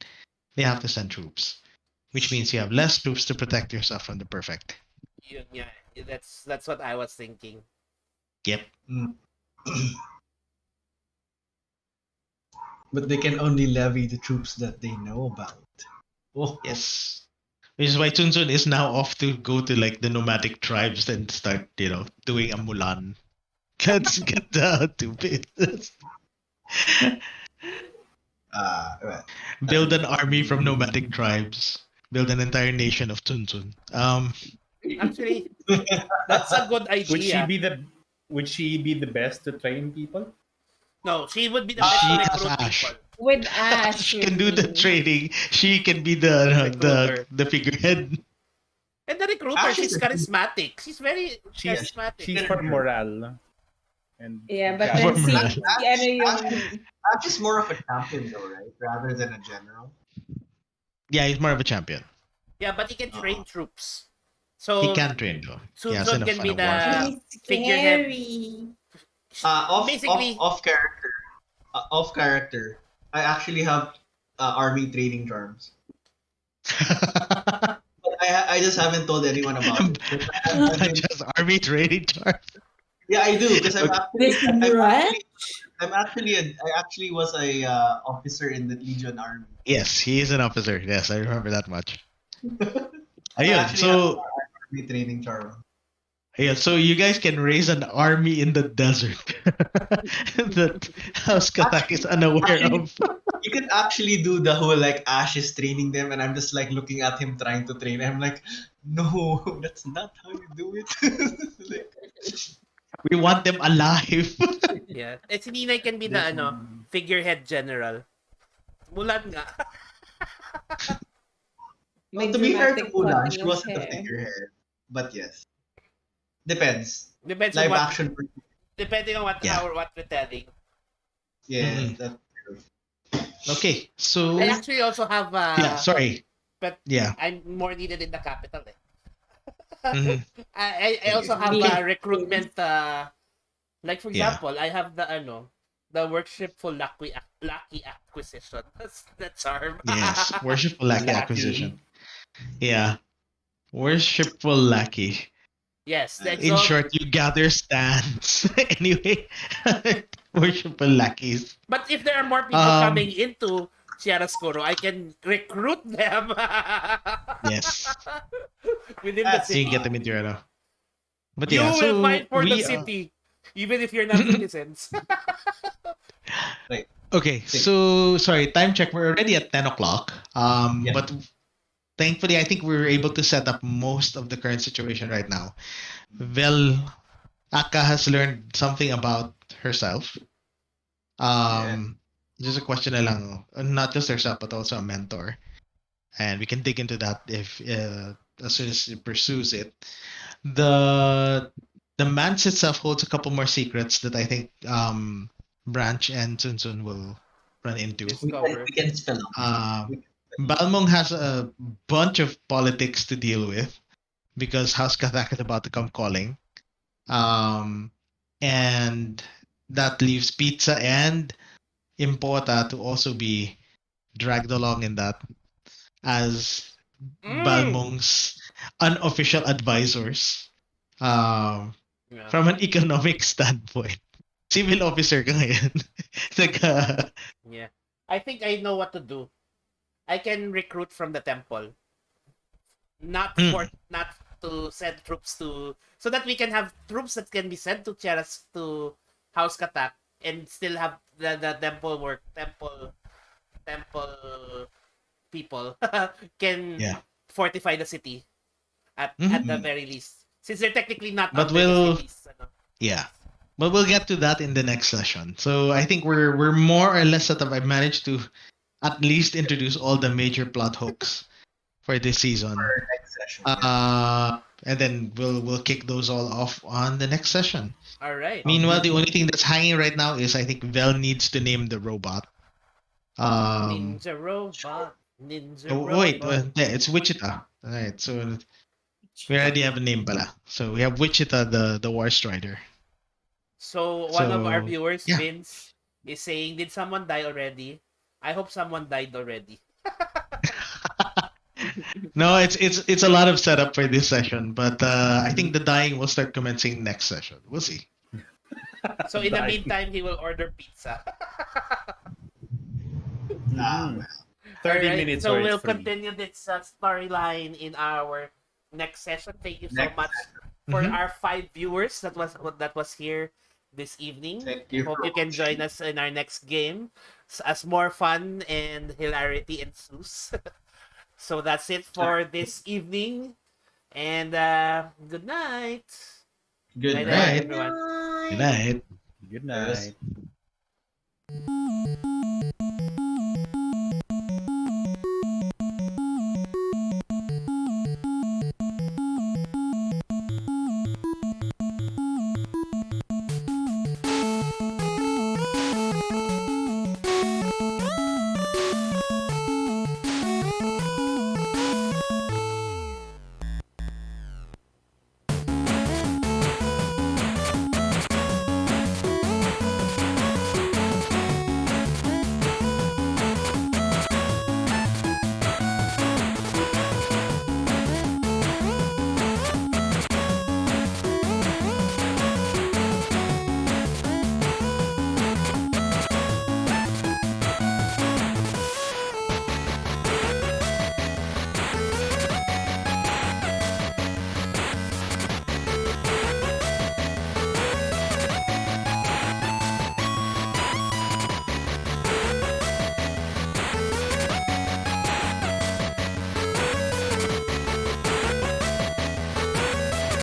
they have to send troops, which means you have less troops to protect yourself from the perfect. Yeah, that's what I was thinking. Yep. Mm. But they can only levy the troops that they know about. Oh, Yes. Which is why Chunsun is now off to go to like the nomadic tribes and start, doing a Mulan. Let's get down to business. well, Build an army from nomadic tribes. Build an entire nation of Chunsun. Actually, that's a good idea. Would she be the best to train people? No, she would be the best to She has recruit Ash. people. With Ash. She can do the really. training. She can be the Recruiter. the figurehead. And the recruiter, Ash she's is a- charismatic. She's very She's charismatic. she's for morale. And Yeah, but For then see, morale. ano yung... Ash is more of a champion though, right? Rather than a general. Yeah, he's more of a champion. Yeah, but he can train Uh-huh. troops. So He can train though. He has Sunsun enough can be fun of warfare. He's figurehead. scary. Basically, Off character. Off character. I actually have army training charms. But I just haven't told anyone about it. Just army training charm. Yeah, I do because This branch? I actually was a officer in the Legion Army. Yes, he is an officer. Yes, I remember that much. I Ayun, actually so have army training charm. yeah, so you guys can raise an army in the desert that House Katak is unaware of. You can actually do the whole like Ash is training them, and I'm just like looking at him trying to train. I'm like, no, that's not how you do it. Like, We want them alive. yeah. And si Ninay can be the figurehead general. Mulan nga. well, to be fair to Mulan, she wasn't a figurehead, but yes, depends. Depends Live on what, action. depending on what Yeah. what we're telling. Yeah, Mhm. that's true. Okay, so I actually also have yeah, sorry. but Yeah. I'm more needed in the capital. Mhm. I also have Me. recruitment like for Yeah. example, I have the worshipful lucky acquisition. That's the charm. Yes, worshipful lackey Lackey. acquisition. Yeah, worshipful lackey. Yes, the In exalt. short, you gather stands. Anyway, worshipful lackeys. But if there are more people Um, coming into Chiaroscuro, I can recruit them yes, within the That's so you can get city. them into your ano. But You yeah, will so fight for the we city, even if you're not citizens. right. okay. So sorry, time check. We're already at 10 o'clock. Yeah. But thankfully, I think we were able to set up most of the current situation right now. Well, Aka has learned something about herself. Yeah. Just a question na lang, not just herself, but also a mentor. And we can dig into that if as soon as she pursues it. The the manse itself holds a couple more secrets that I think Branch and Sunsun will run into. Discover. We can spell out. Um, We can Balmong has a bunch of politics to deal with because House Kathak is about to come calling. Um, and that leaves Pizza and Impota to also be dragged along in that as Mm. Balmong's unofficial advisors um, Yeah. from an economic standpoint. Civil officer ka ngayon. Nagka, Yeah. I think I know what to do. I can recruit from the temple. Not to send troops to, so that we can have troops that can be sent to Cheras to House Katak and still have the temple people can yeah. fortify the city at the Mhm. very least. Since they're technically not But under the we'll cities. Ano. yeah. But we'll get to that in the next session. So I think we're more or less set up. I managed to at least introduce all the major plot hooks for this season. our next session. Yeah. And then we'll kick those all off on the next session. All right. Meanwhile, the only thing that's hanging right now is I think Vel needs to name the robot. Ninja robot. Ninja Oh, wait, robot. yeah, it's Wichita. All right, so we already have a name pala. So we have Wichita, the War Strider. So one of our So viewers, yeah, Vince, is saying, "Did someone die already?" I hope someone died already. no, it's a lot of setup for this session, but I think the dying will start commencing next session. We'll see. So in the Dying. meantime, he will order pizza. Ah, Mhm. well. 30 Alright, minutes so or we'll it's free. continue this storyline in our next session. Thank you so Next much for Mhm. our 5 viewers that was here this evening. Thank you Hope for you can join us in our next game as more fun and hilarity ensues. So that's it for this evening, and good night. Good Night, All night, night. right. everyone. Good Bye. night. Good Yes. night.